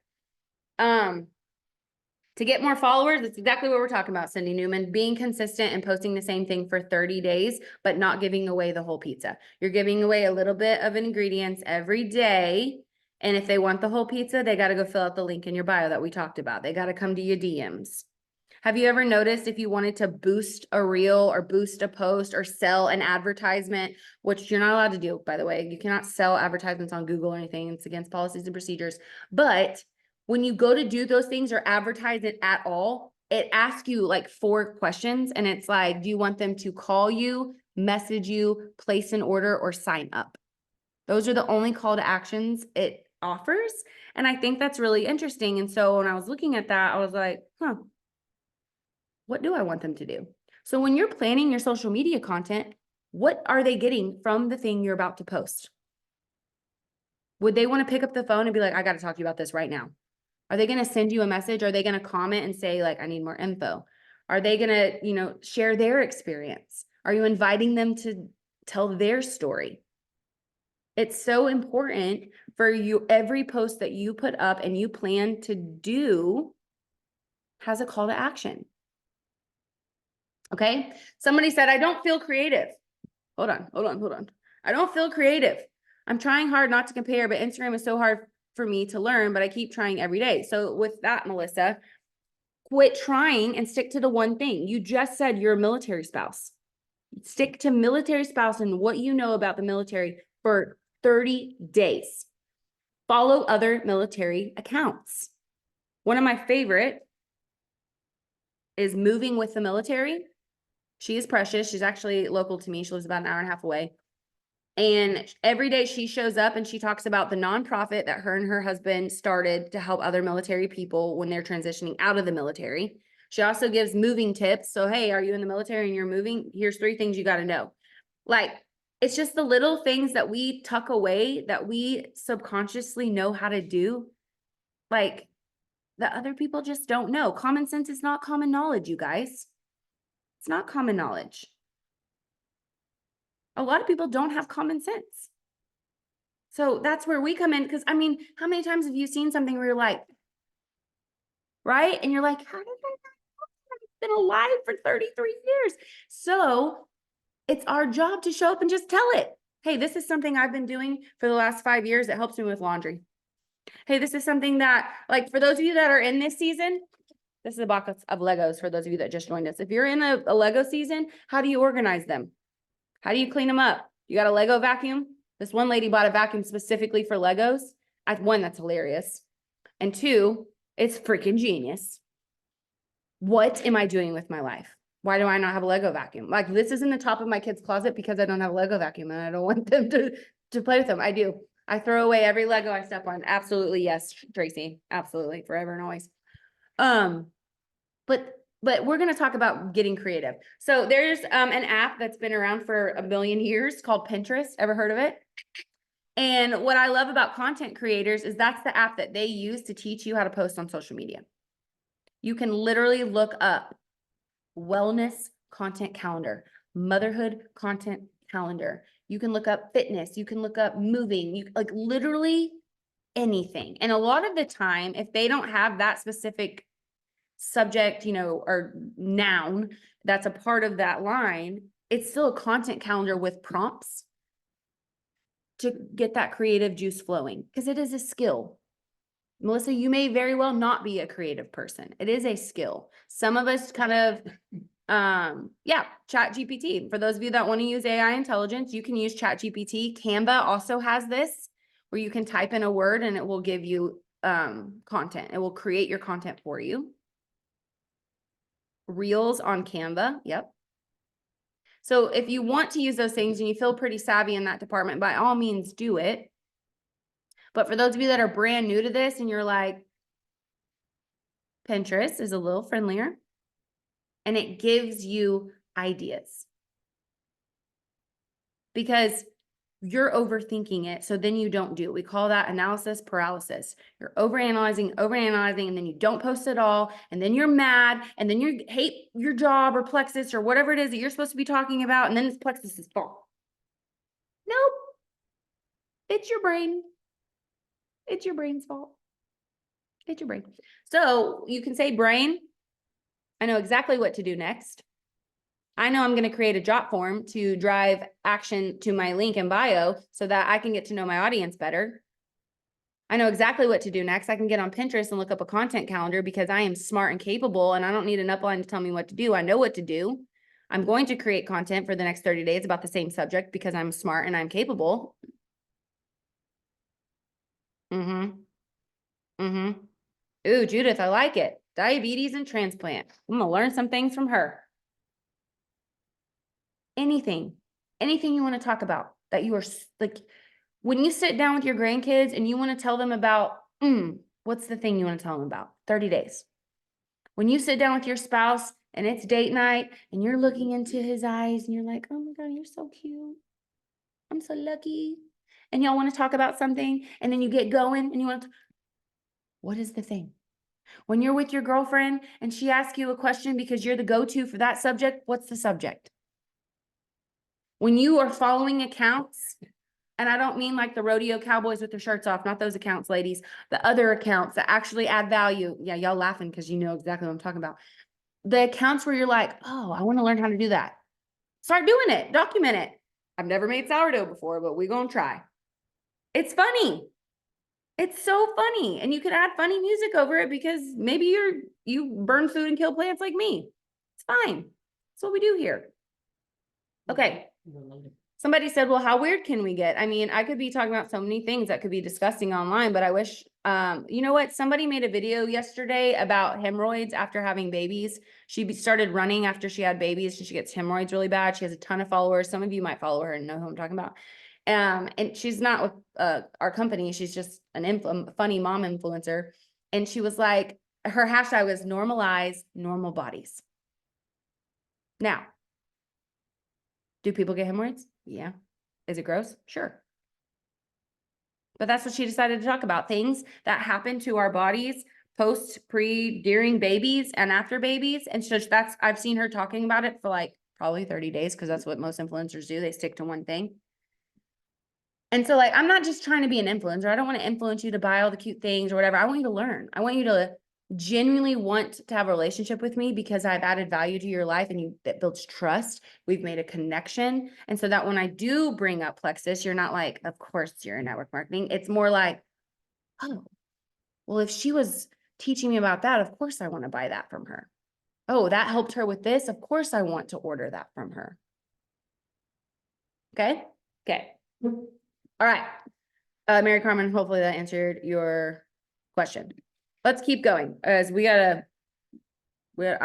To get more followers, that's exactly what we're talking about, Cindy Newman, being consistent and posting the same thing for 30 days, but not giving away the whole pizza. You're giving away a little bit of ingredients every day. And if they want the whole pizza, they got to go fill out the link in your bio that we talked about. They got to come to your DMs. Have you ever noticed if you wanted to boost a reel or boost a post or sell an advertisement, which you're not allowed to do, by the way, you cannot sell advertisements on Google or anything. It's against policies and procedures. But when you go to do those things or advertise it at all, it asks you like 4 questions. And it's like, do you want them to call you, message you, place an order, or sign up? Those are the only call to actions it offers. And I think that's really interesting. And so when I was looking at that, I was like, what do I want them to do? So when you're planning your social media content, what are they getting from the thing you're about to post? Would they want to pick up the phone and be like, I got to talk to you about this right now? Are they going to send you a message? Are they going to comment and say like, I need more info? Are they going to, share their experience? Are you inviting them to tell their story? It's so important for you. Every post that you put up and you plan to do has a call to action. Okay. Somebody said, I don't feel creative. Hold on. I don't feel creative. I'm trying hard not to compare, but Instagram is so hard for me to learn, but I keep trying every day. So with that, Melissa, quit trying and stick to the one thing. You just said you're a military spouse. Stick to military spouse and what you know about the military for 30 days. Follow other military accounts. One of my favorite is Moving with the Military. She is precious. She's actually local to me. She lives about an hour and a half away. And every day she shows up and she talks about the nonprofit that her and her husband started to help other military people when they're transitioning out of the military. She also gives moving tips. So, hey, are you in the military and you're moving? Here's 3 things you got to know. Like, it's just the little things that we tuck away that we subconsciously know how to do. Like, that other people just don't know. Common sense is not common knowledge, you guys. It's not common knowledge. A lot of people don't have common sense. So that's where we come in. Because I mean, how many times have you seen something where you're like, right? And you're like, how did I know? I've been alive for 33 years. So it's our job to show up and just tell it. Hey, this is something I've been doing for the last 5 years. It helps me with laundry. Hey, this is something that, like, for those of you that are in this season, this is a box of Legos for those of you that just joined us. If you're in a Lego season, how do you organize them? How do you clean them up? You got a Lego vacuum? This one lady bought a vacuum specifically for Legos. One, that's hilarious. And 2, it's freaking genius. What am I doing with my life? Why do I not have a Lego vacuum? Like, this is in the top of my kid's closet because I don't have a Lego vacuum and I don't want them to play with them. I do. I throw away every Lego I step on. Absolutely. Yes, Tracy. Absolutely. Forever and always. But we're going to talk about getting creative. So there's an app that's been around for a million years called Pinterest. Ever heard of it? And what I love about content creators is that's the app that they use to teach you how to post on social media. You can literally look up wellness content calendar, motherhood content calendar. You can look up fitness. You can look up moving. You like literally anything. And a lot of the time, if they don't have that specific subject, or noun that's a part of that line, it's still a content calendar with prompts to get that creative juice flowing because it is a skill. Melissa, you may very well not be a creative person. It is a skill. Some of us kind of, ChatGPT. For those of you that want to use AI intelligence, you can use ChatGPT. Canva also has this where you can type in a word and it will give you content. It will create your content for you. Reels on Canva. Yep. So if you want to use those things and you feel pretty savvy in that department, by all means do it. But for those of you that are brand new to this and you're like, Pinterest is a little friendlier and it gives you ideas because you're overthinking it. So then you don't do it. We call that analysis paralysis. You're overanalyzing, and then you don't post at all. And then you're mad. And then you hate your job or plexus or whatever it is that you're supposed to be talking about. And then this plexus is fault. Nope. It's your brain. It's your brain's fault. Get your brain. So you can say, brain, I know exactly what to do next. I know I'm going to create a jot form to drive action to my link in bio so that I can get to know my audience better. I know exactly what to do next. I can get on Pinterest and look up a content calendar because I am smart and capable and I don't need an upline to tell me what to do. I know what to do. I'm going to create content for the next 30 days about the same subject because I'm smart and I'm capable. Ooh, Judith, I like it. Diabetes and transplant. I'm going to learn some things from her. Anything you want to talk about that you are like, when you sit down with your grandkids and you want to tell them about, what's the thing you want to tell them about? 30 days. When you sit down with your spouse and it's date night and you're looking into his eyes and you're like, oh my God, you're so cute. I'm so lucky. And y'all want to talk about something and then you get going and you want to, what is the thing? When you're with your girlfriend and she asks you a question because you're the go-to for that subject, what's the subject? When you are following accounts, and I don't mean like the rodeo cowboys with their shirts off, not those accounts, ladies, the other accounts that actually add value. Yeah, y'all laughing because you know exactly what I'm talking about. The accounts where you're like, oh, I want to learn how to do that. Start doing it, document it. I've never made sourdough before, but we're going to try. It's funny. It's so funny. And you could add funny music over it because maybe you burn food and kill plants like me. It's fine. That's what we do here. Okay. Somebody said, well, how weird can we get? I mean, I could be talking about so many things that could be disgusting online, but I wish, you know what? Somebody made a video yesterday about hemorrhoids after having babies. She started running after she had babies and she gets hemorrhoids really bad. She has a ton of followers. Some of you might follow her and know who I'm talking about. And she's not with our company. She's just funny mom influencer. And she was like, her hashtag was normalize normal bodies. Now, do people get hemorrhoids? Yeah. Is it gross? Sure. But that's what she decided to talk about. Things that happen to our bodies post, pre, during babies and after babies. And so I've seen her talking about it for like probably 30 days because that's what most influencers do. They stick to one thing. And so like, I'm not just trying to be an influencer. I don't want to influence you to buy all the cute things or whatever. I want you to learn. I want you to genuinely want to have a relationship with me because I've added value to your life and that builds trust. We've made a connection. And so that when I do bring up Plexus, you're not like, of course you're in network marketing. It's more like, oh, well, if she was teaching me about that, of course I want to buy that from her. Oh, that helped her with this. Of course I want to order that from her. Okay. Okay. All right. Mary Carmen, hopefully that answered your question. Let's keep going as I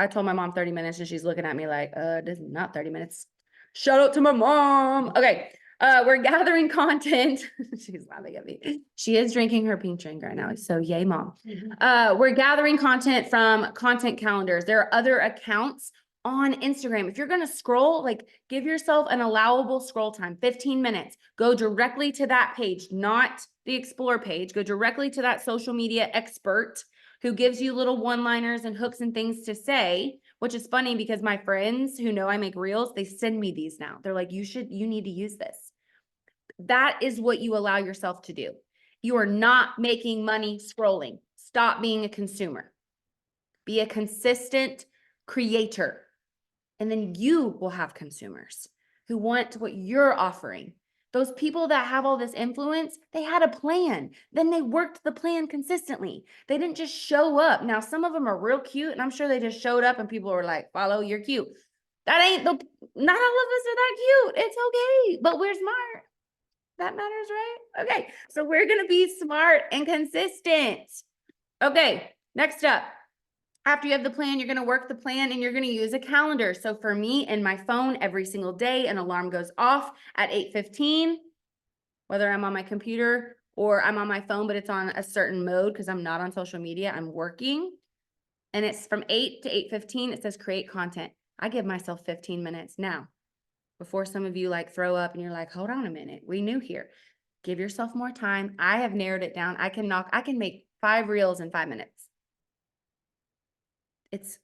told my mom 30 minutes and she's looking at me like, this is not 30 minutes. Shout out to my mom. Okay. We're gathering content. She's laughing at me. She is drinking her pink drink right now. So yay, mom. We're gathering content from content calendars. There are other accounts on Instagram. If you're going to scroll, like give yourself an allowable scroll time, 15 minutes, go directly to that page, not the explore page, go directly to that social media expert who gives you little one-liners and hooks and things to say, which is funny because my friends who know I make reels, they send me these now. They're like, you need to use this. That is what you allow yourself to do. You are not making money scrolling. Stop being a consumer. Be a consistent creator. And then you will have consumers who want what you're offering. Those people that have all this influence, they had a plan. Then they worked the plan consistently. They didn't just show up. Now, some of them are real cute, and I'm sure they just showed up and people were like, follow, you're cute. Not all of us are that cute. It's okay, but we're smart. That matters, right? Okay, so we're going to be smart and consistent. Okay, next up. After you have the plan, you're going to work the plan and you're going to use a calendar. So for me in my phone, every single day, an alarm goes off at 8:15, whether I'm on my computer or I'm on my phone, but it's on a certain mode because I'm not on social media. I'm working. And it's from 8 to 8:15. It says create content. I give myself 15 minutes now before some of you like throw up and you're like, hold on a minute. We new here. Give yourself more time. I have narrowed it down. I can make 5 reels in 5 minutes.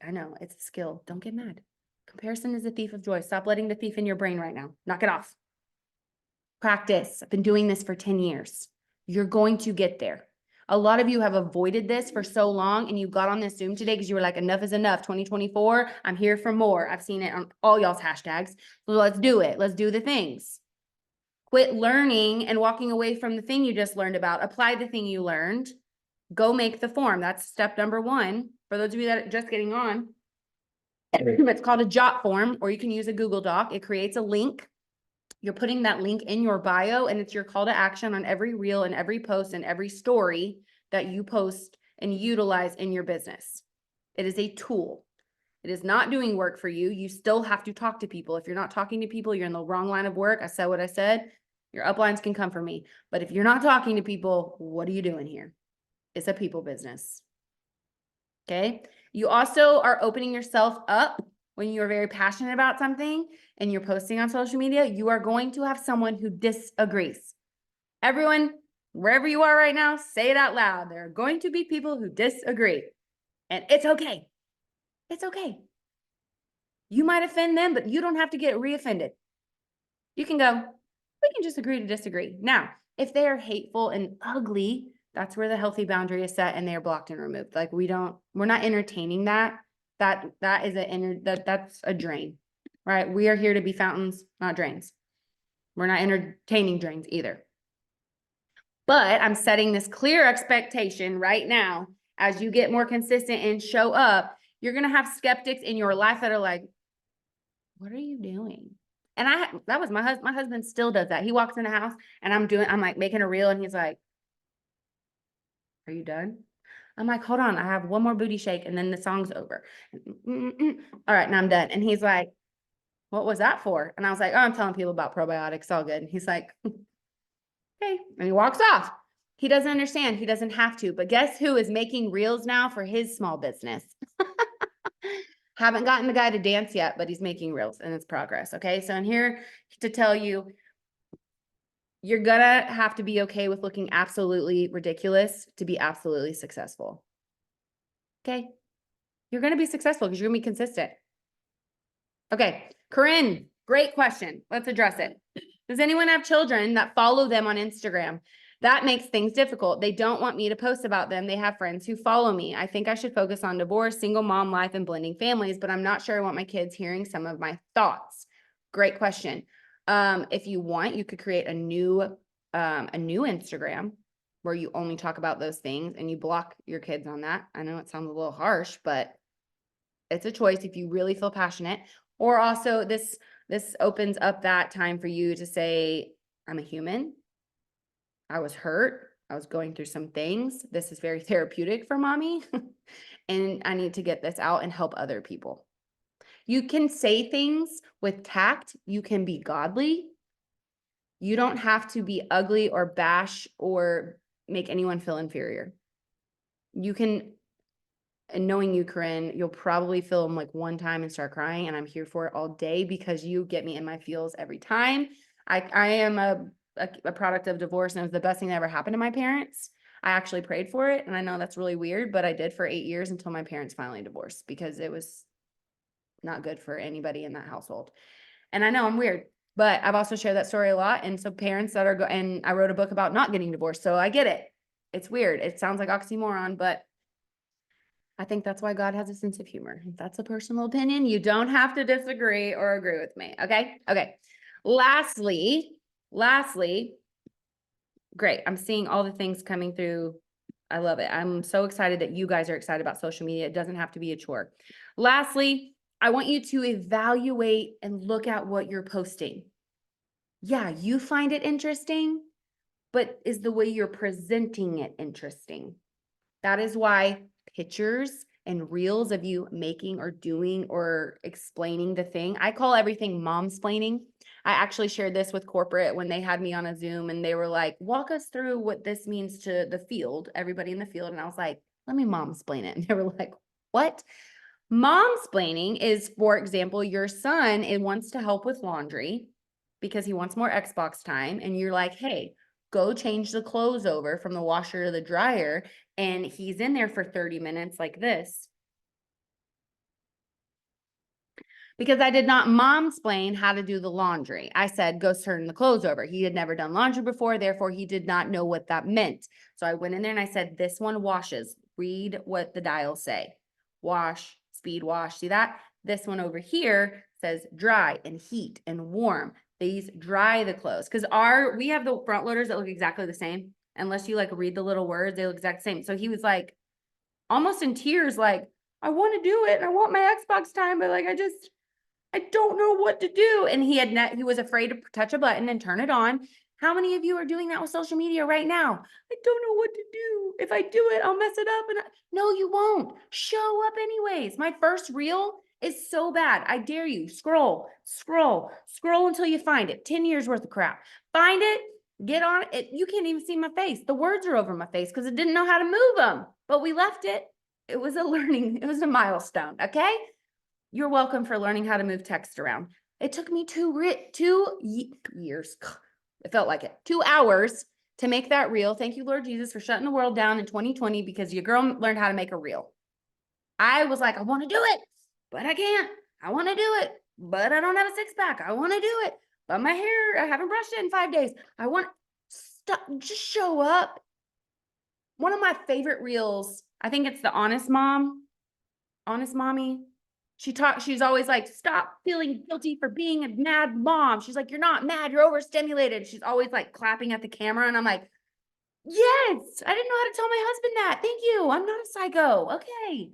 I know it's a skill. Don't get mad. Comparison is a thief of joy. Stop letting the thief in your brain right now. Knock it off. Practice. I've been doing this for 10 years. You're going to get there. A lot of you have avoided this for so long, and you got on this Zoom today because you were like, enough is enough. 2024, I'm here for more. I've seen it on all y'all's hashtags. So let's do it. Let's do the things. Quit learning and walking away from the thing you just learned about. Apply the thing you learned. Go make the form. That's step number 1. For those of you that are just getting on, it's called a Jot form, or you can use a Google Doc. It creates a link. You're putting that link in your bio, and it's your call to action on every reel and every post and every story that you post and utilize in your business. It is a tool. It is not doing work for you. You still have to talk to people. If you're not talking to people, you're in the wrong line of work. I said what I said. Your uplines can come from me. But if you're not talking to people, what are you doing here? It's a people business. Okay. You also are opening yourself up when you're very passionate about something and you're posting on social media. You are going to have someone who disagrees. Everyone, wherever you are right now, say it out loud. There are going to be people who disagree, and it's okay. It's okay. You might offend them, but you don't have to get reoffended. You can go, we can just agree to disagree. Now, if they are hateful and ugly, that's where the healthy boundary is set and they are blocked and removed. Like we're not entertaining that. That's a drain, right? We are here to be fountains, not drains. We're not entertaining drains either. But I'm setting this clear expectation right now. As you get more consistent and show up, you're going to have skeptics in your life that are like, what are you doing? And that was my husband. My husband still does that. He walks in the house and I'm like making a reel and he's like, are you done? I'm like, hold on, I have one more booty shake and then the song's over. All right, now I'm done. And he's like, what was that for? And I was like, oh, I'm telling people about probiotics, all good. And he's like, okay. And he walks off. He doesn't understand. He doesn't have to. But guess who is making reels now for his small business? Haven't gotten the guy to dance yet, but he's making reels and it's progress. Okay. So I'm here to tell you, you're gonna have to be okay with looking absolutely ridiculous to be absolutely successful. Okay. You're gonna be successful because you're gonna be consistent. Okay. Corinne, great question. Let's address it. Does anyone have children that follow them on Instagram? That makes things difficult. They don't want me to post about them. They have friends who follow me. I think I should focus on divorce, single mom life, and blending families, but I'm not sure I want my kids hearing some of my thoughts. Great question. If you want, you could create a new Instagram where you only talk about those things and you block your kids on that. I know it sounds a little harsh, but it's a choice if you really feel passionate. Or also this opens up that time for you to say, I'm a human. I was hurt. I was going through some things. This is very therapeutic for mommy. And I need to get this out and help other people. You can say things with tact. You can be godly. You don't have to be ugly or bash or make anyone feel inferior. You can, and knowing you, Corinne, you'll probably film like one time and start crying, and I'm here for it all day because you get me in my feels every time. I am a product of divorce, and it was the best thing that ever happened to my parents. I actually prayed for it, and I know that's really weird, but I did for 8 years until my parents finally divorced because it was not good for anybody in that household. And I know I'm weird, but I've also shared that story a lot. And so parents that are and I wrote a book about not getting divorced. So I get it. It's weird. It sounds like oxymoron, but I think that's why God has a sense of humor. If that's a personal opinion, you don't have to disagree or agree with me. Okay. Okay. Lastly, great. I'm seeing all the things coming through. I love it. I'm so excited that you guys are excited about social media. It doesn't have to be a chore. Lastly, I want you to evaluate and look at what you're posting. Yeah, you find it interesting, but is the way you're presenting it interesting? That is why pictures and reels of you making or doing or explaining the thing, I call everything momsplaining. I actually shared this with corporate when they had me on a Zoom and they were like, walk us through what this means to the field, everybody in the field. And I was like, let me momsplain it. And they were like, what? Momsplaining is, for example, your son wants to help with laundry because he wants more Xbox time. And you're like, hey, go change the clothes over from the washer to the dryer. And he's in there for 30 minutes like this. Because I did not momsplain how to do the laundry. I said, go turn the clothes over. He had never done laundry before, therefore he did not know what that meant. So I went in there and I said, this one washes. Read what the dials say. Wash, speed wash. See that? This one over here says dry and heat and warm. These dry the clothes. Because we have the front loaders that look exactly the same. Unless you like read the little words, they look exact same. So he was like almost in tears, like, I want to do it and I want my Xbox time, but like I don't know what to do. And he was afraid to touch a button and turn it on. How many of you are doing that with social media right now? I don't know what to do. If I do it, I'll mess it up. No, you won't. Show up anyways. My first reel is so bad. I dare you. Scroll until you find it. 10 years worth of crap. Find it, get on it. You can't even see my face. The words are over my face because it didn't know how to move them, but we left it. It was it was a milestone. Okay. You're welcome for learning how to move text around. It took me 2 years. It felt like it. 2 hours to make that reel. Thank you, Lord Jesus, for shutting the world down in 2020 because your girl learned how to make a reel. I was like, I want to do it, but I can't. I want to do it, but I don't have a 6-pack. I want to do it, but my hair, I haven't brushed it in 5 days. I want stop, just show up. One of my favorite reels, I think it's the Honest Mommy. She's always like, stop feeling guilty for being a mad mom. She's like, you're not mad, you're overstimulated. She's always like clapping at the camera. And I'm like, yes, I didn't know how to tell my husband that. Thank you. I'm not a psycho. Okay.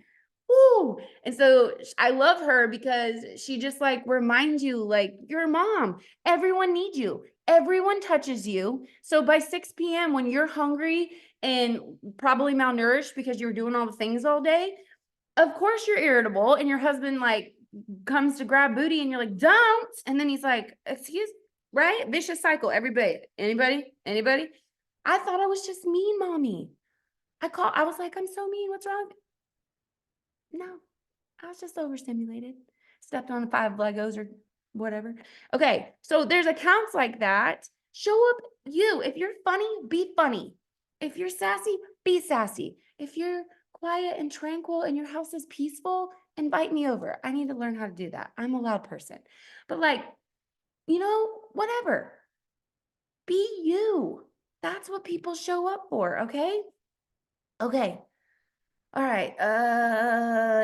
Woo. And so I love her because she just like reminds you, like, you're a mom. Everyone needs you. Everyone touches you. So by 6 p.m. when you're hungry and probably malnourished because you were doing all the things all day, of course you're irritable and your husband like comes to grab booty and you're like, don't. And then he's like, right? Vicious cycle. Anybody? I thought I was just mean, mommy. I was like, I'm so mean. What's wrong? No, I was just overstimulated. Stepped on 5 Legos or whatever. Okay. So there's accounts like that. Show up you. If you're funny, be funny. If you're sassy, be sassy. If you're quiet and tranquil and your house is peaceful, invite me over. I need to learn how to do that. I'm a loud person. But like, whatever. Be you. That's what people show up for, okay? Okay. All right.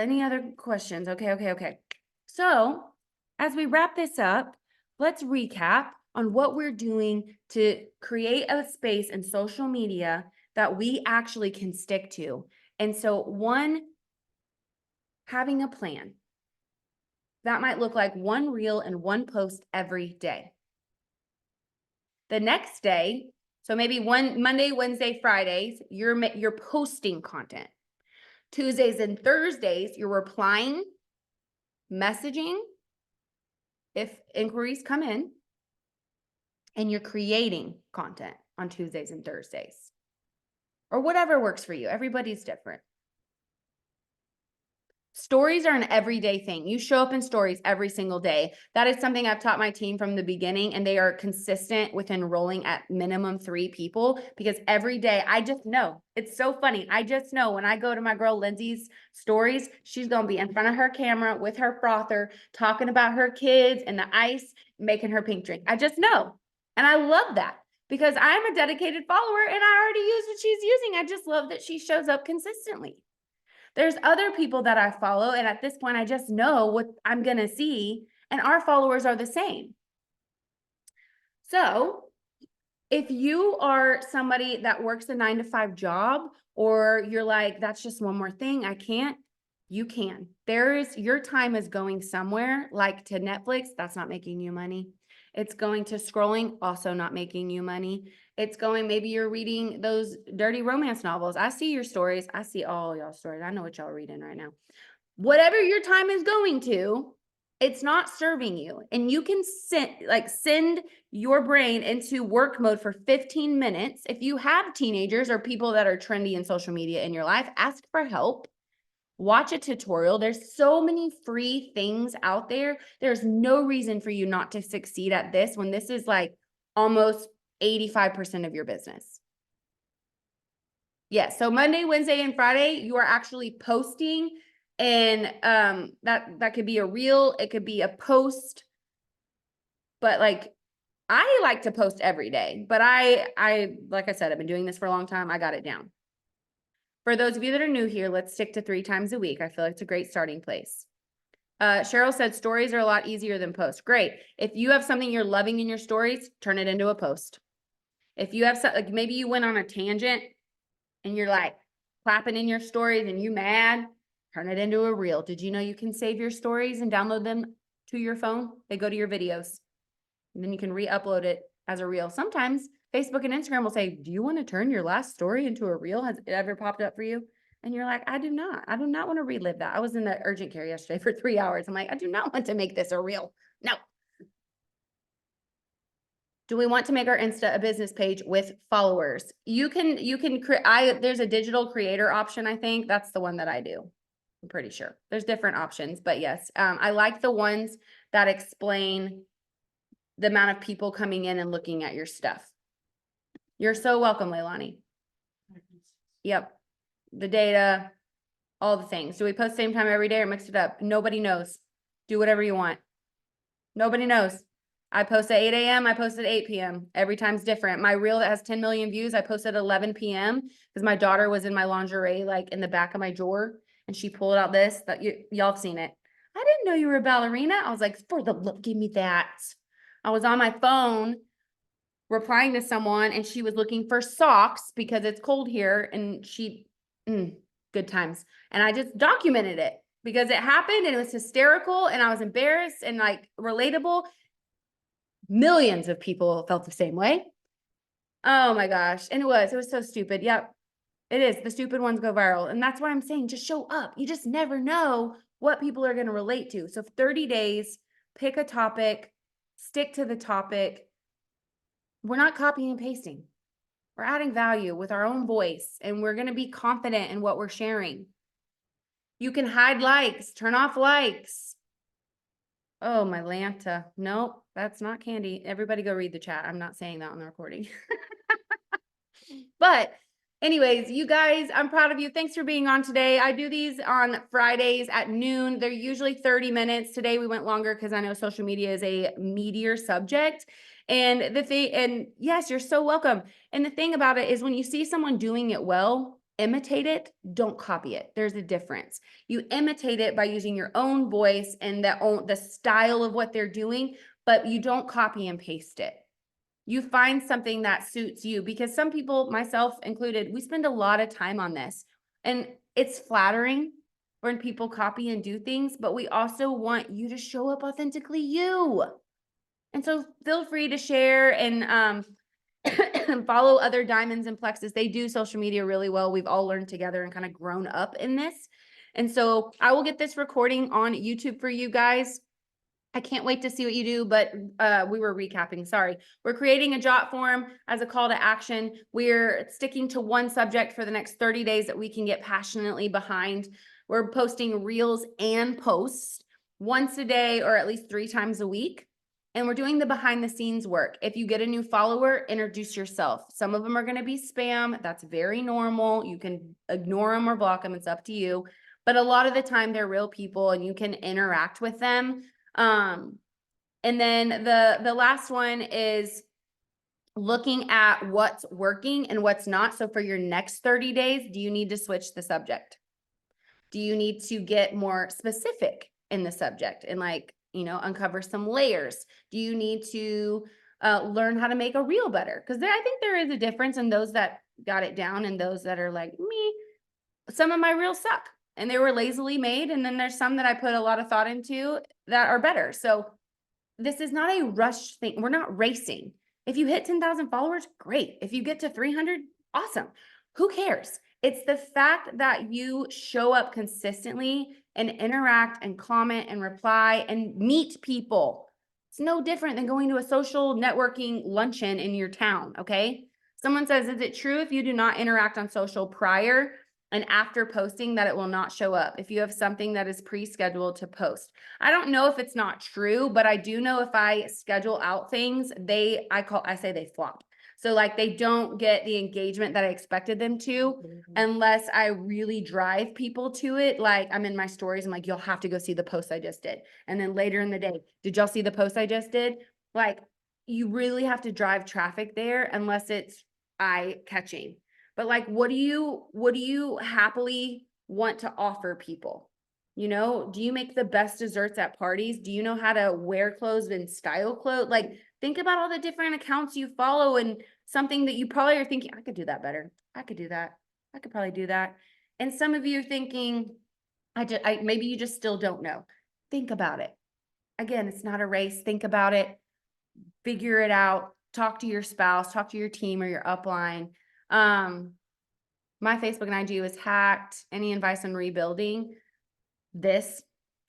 Any other questions? Okay. So, as we wrap this up, let's recap on what we're doing to create a space in social media that we actually can stick to. And so, one, having a plan. That might look like one reel and one post every day. The next day, so maybe one Monday, Wednesday, Fridays, you're posting content. Tuesdays and Thursdays, you're replying, messaging if inquiries come in, and you're creating content on Tuesdays and Thursdays. Or whatever works for you. Everybody's different. Stories are an everyday thing. You show up in stories every single day. That is something I've taught my team from the beginning, and they are consistent with enrolling at minimum 3 people because every day I just know. It's so funny. I just know when I go to my girl Lindsay's stories, she's going to be in front of her camera with her frother, talking about her kids and the ice, making her pink drink. I just know. And I love that because I'm a dedicated follower and I already use what she's using. I just love that she shows up consistently. There's other people that I follow, and at this point, I just know what I'm going to see, and our followers are the same. So if you are somebody that works a 9-to-5 job, or you're like, that's just one more thing, I can't, you can. Your time is going somewhere, like to Netflix, that's not making you money. It's going to scrolling, also not making you money. It's going, maybe you're reading those dirty romance novels. I see your stories. I see all y'all stories. I know what y'all reading right now. Whatever your time is going to, it's not serving you. And you can send your brain into work mode for 15 minutes. If you have teenagers or people that are trendy in social media in your life, ask for help. Watch a tutorial. There's so many free things out there. There's no reason for you not to succeed at this when this is like almost 85% of your business. Yes. So Monday, Wednesday, and Friday, you are actually posting, and that could be a reel, it could be a post, but like I like to post every day, but like I said, I've been doing this for a long time. I got it down. For those of you that are new here, let's stick to 3 times a week. I feel like it's a great starting place. Cheryl said stories are a lot easier than posts. Great. If you have something you're loving in your stories, turn it into a post. If you have like maybe you went on a tangent and you're like clapping in your stories and you mad, turn it into a reel. Did you know you can save your stories and download them to your phone? They go to your videos and then you can re-upload it as a reel. Sometimes Facebook and Instagram will say, do you want to turn your last story into a reel? Has it ever popped up for you? And you're like, I do not want to relive that. I was in the urgent care yesterday for 3 hours. I'm like, I do not want to make this a reel. No. Do we want to make our Insta a business page with followers? You can there's a digital creator option. I think that's the one that I do. I'm pretty sure there's different options, but yes, I like the ones that explain the amount of people coming in and looking at your stuff. You're so welcome, Leilani. Yep. The data, all the things. Do we post same time every day or mix it up? Nobody knows. Do whatever you want. Nobody knows. I post at 8 a.m. I post at 8 p.m. Every time's different. My reel that has 10 million views, I post at 11 p.m. because my daughter was in my lingerie, like in the back of my drawer, and she pulled out this that y'all have seen it. I didn't know you were a ballerina. I was like, for the love, give me that. I was on my phone replying to someone and she was looking for socks because it's cold here and good times. And I just documented it because it happened and it was hysterical and I was embarrassed and like relatable. Millions of people felt the same way. Oh my gosh. And it was so stupid. Yep. It is. The stupid ones go viral. And that's why I'm saying just show up. You just never know what people are going to relate to. So 30 days, pick a topic, stick to the topic. We're not copying and pasting. We're adding value with our own voice and we're going to be confident in what we're sharing. You can hide likes, turn off likes. Oh, my Lanta. Nope, that's not Candy. Everybody go read the chat. I'm not saying that on the recording. But anyways, you guys, I'm proud of you. Thanks for being on today. I do these on Fridays at noon. They're usually 30 minutes. Today we went longer because I know social media is a meatier subject. And yes, you're so welcome. And the thing about it is when you see someone doing it well, imitate it, don't copy it. There's a difference. You imitate it by using your own voice and the style of what they're doing, but you don't copy and paste it. You find something that suits you because some people, myself included, we spend a lot of time on this and it's flattering when people copy and do things, but we also want you to show up authentically you. And so feel free to share and follow other diamonds and plexus. They do social media really well. We've all learned together and kind of grown up in this. And so I will get this recording on YouTube for you guys. I can't wait to see what you do, but we were recapping. Sorry. We're creating a jot form as a call to action. We're sticking to one subject for the next 30 days that we can get passionately behind. We're posting reels and posts once a day or at least 3 times a week. And we're doing the behind the scenes work. If you get a new follower, introduce yourself. Some of them are going to be spam. That's very normal. You can ignore them or block them. It's up to you. But a lot of the time they're real people and you can interact with them. And then the last one is looking at what's working and what's not. So for your next 30 days, do you need to switch the subject? Do you need to get more specific in the subject and uncover some layers? Do you need to learn how to make a reel better? Because I think there is a difference in those that got it down and those that are like me. Some of my reels suck and they were lazily made. And then there's some that I put a lot of thought into that are better. So this is not a rush thing. We're not racing. If you hit 10,000 followers, great. If you get to 300, awesome. Who cares? It's the fact that you show up consistently and interact and comment and reply and meet people. It's no different than going to a social networking luncheon in your town, okay? Someone says, is it true if you do not interact on social prior and after posting that it will not show up if you have something that is pre-scheduled to post? I don't know if it's not true, but I do know if I schedule out things, I say they flop. So like they don't get the engagement that I expected them to unless I really drive people to it. Like I'm in my stories, I'm like, you'll have to go see the post I just did. And then later in the day, did y'all see the post I just did? Like you really have to drive traffic there unless it's eye catching. But like, what do you happily want to offer people? You know, do you make the best desserts at parties? Do you know how to wear clothes and style clothes? Like, think about all the different accounts you follow and something that you probably are thinking, I could do that better. I could do that. I could probably do that. And some of you are thinking, maybe you just still don't know. Think about it. Again, it's not a race. Think about it, figure it out, talk to your spouse, talk to your team or your upline. My Facebook and IG was hacked. Any advice on rebuilding? This,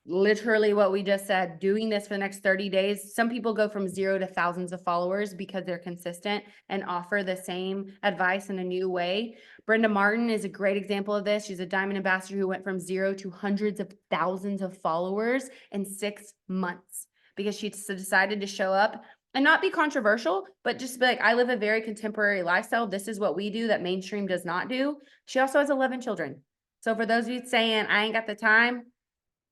literally what we just said, doing this for the next 30 days. Some people go from 0 to thousands of followers because they're consistent and offer the same advice in a new way. Brenda Martin is a great example of this. She's a diamond ambassador who went from 0 to hundreds of thousands of followers in 6 months because she decided to show up and not be controversial, but just be like, I live a very contemporary lifestyle. This is what we do that mainstream does not do. She also has 11 children. So for those of you saying, I ain't got the time,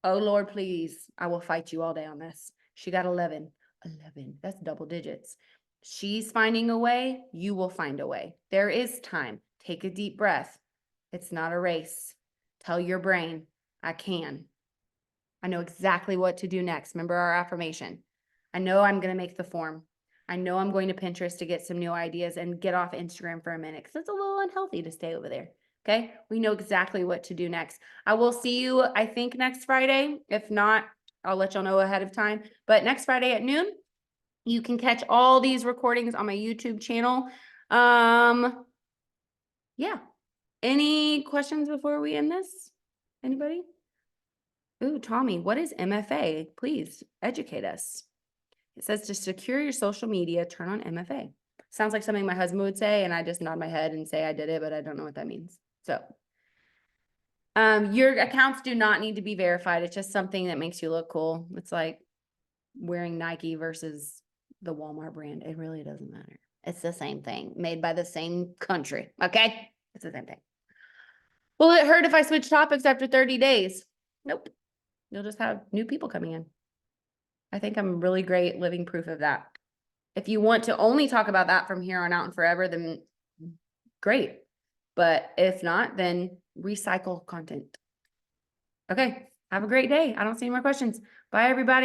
oh Lord, please, I will fight you all day on this. She got 11. 11, that's double digits. She's finding a way, you will find a way. There is time. Take a deep breath. It's not a race. Tell your brain, I can. I know exactly what to do next. Remember our affirmation. I know I'm going to make the form. I know I'm going to Pinterest to get some new ideas and get off Instagram for a minute because it's a little unhealthy to stay over there. Okay. We know exactly what to do next. I will see you, I think, next Friday. If not, I'll let y'all know ahead of time. But next Friday at noon, you can catch all these recordings on my YouTube channel. Yeah. Any questions before we end this? Anybody? Ooh, Tommy, what is MFA? Please educate us. It says to secure your social media, turn on MFA. Sounds like something my husband would say, and I just nod my head and say I did it, but I don't know what that means. So, your accounts do not need to be verified. It's just something that makes you look cool. It's like wearing Nike versus the Walmart brand. It really doesn't matter. It's the same thing, made by the same country. Okay, it's the same thing. Will it hurt if I switch topics after 30 days? Nope. You'll just have new people coming in. I think I'm really great living proof of that. If you want to only talk about that from here on out and forever, then great. But if not, then recycle content. Okay. Have a great day. I don't see any more questions. Bye, everybody.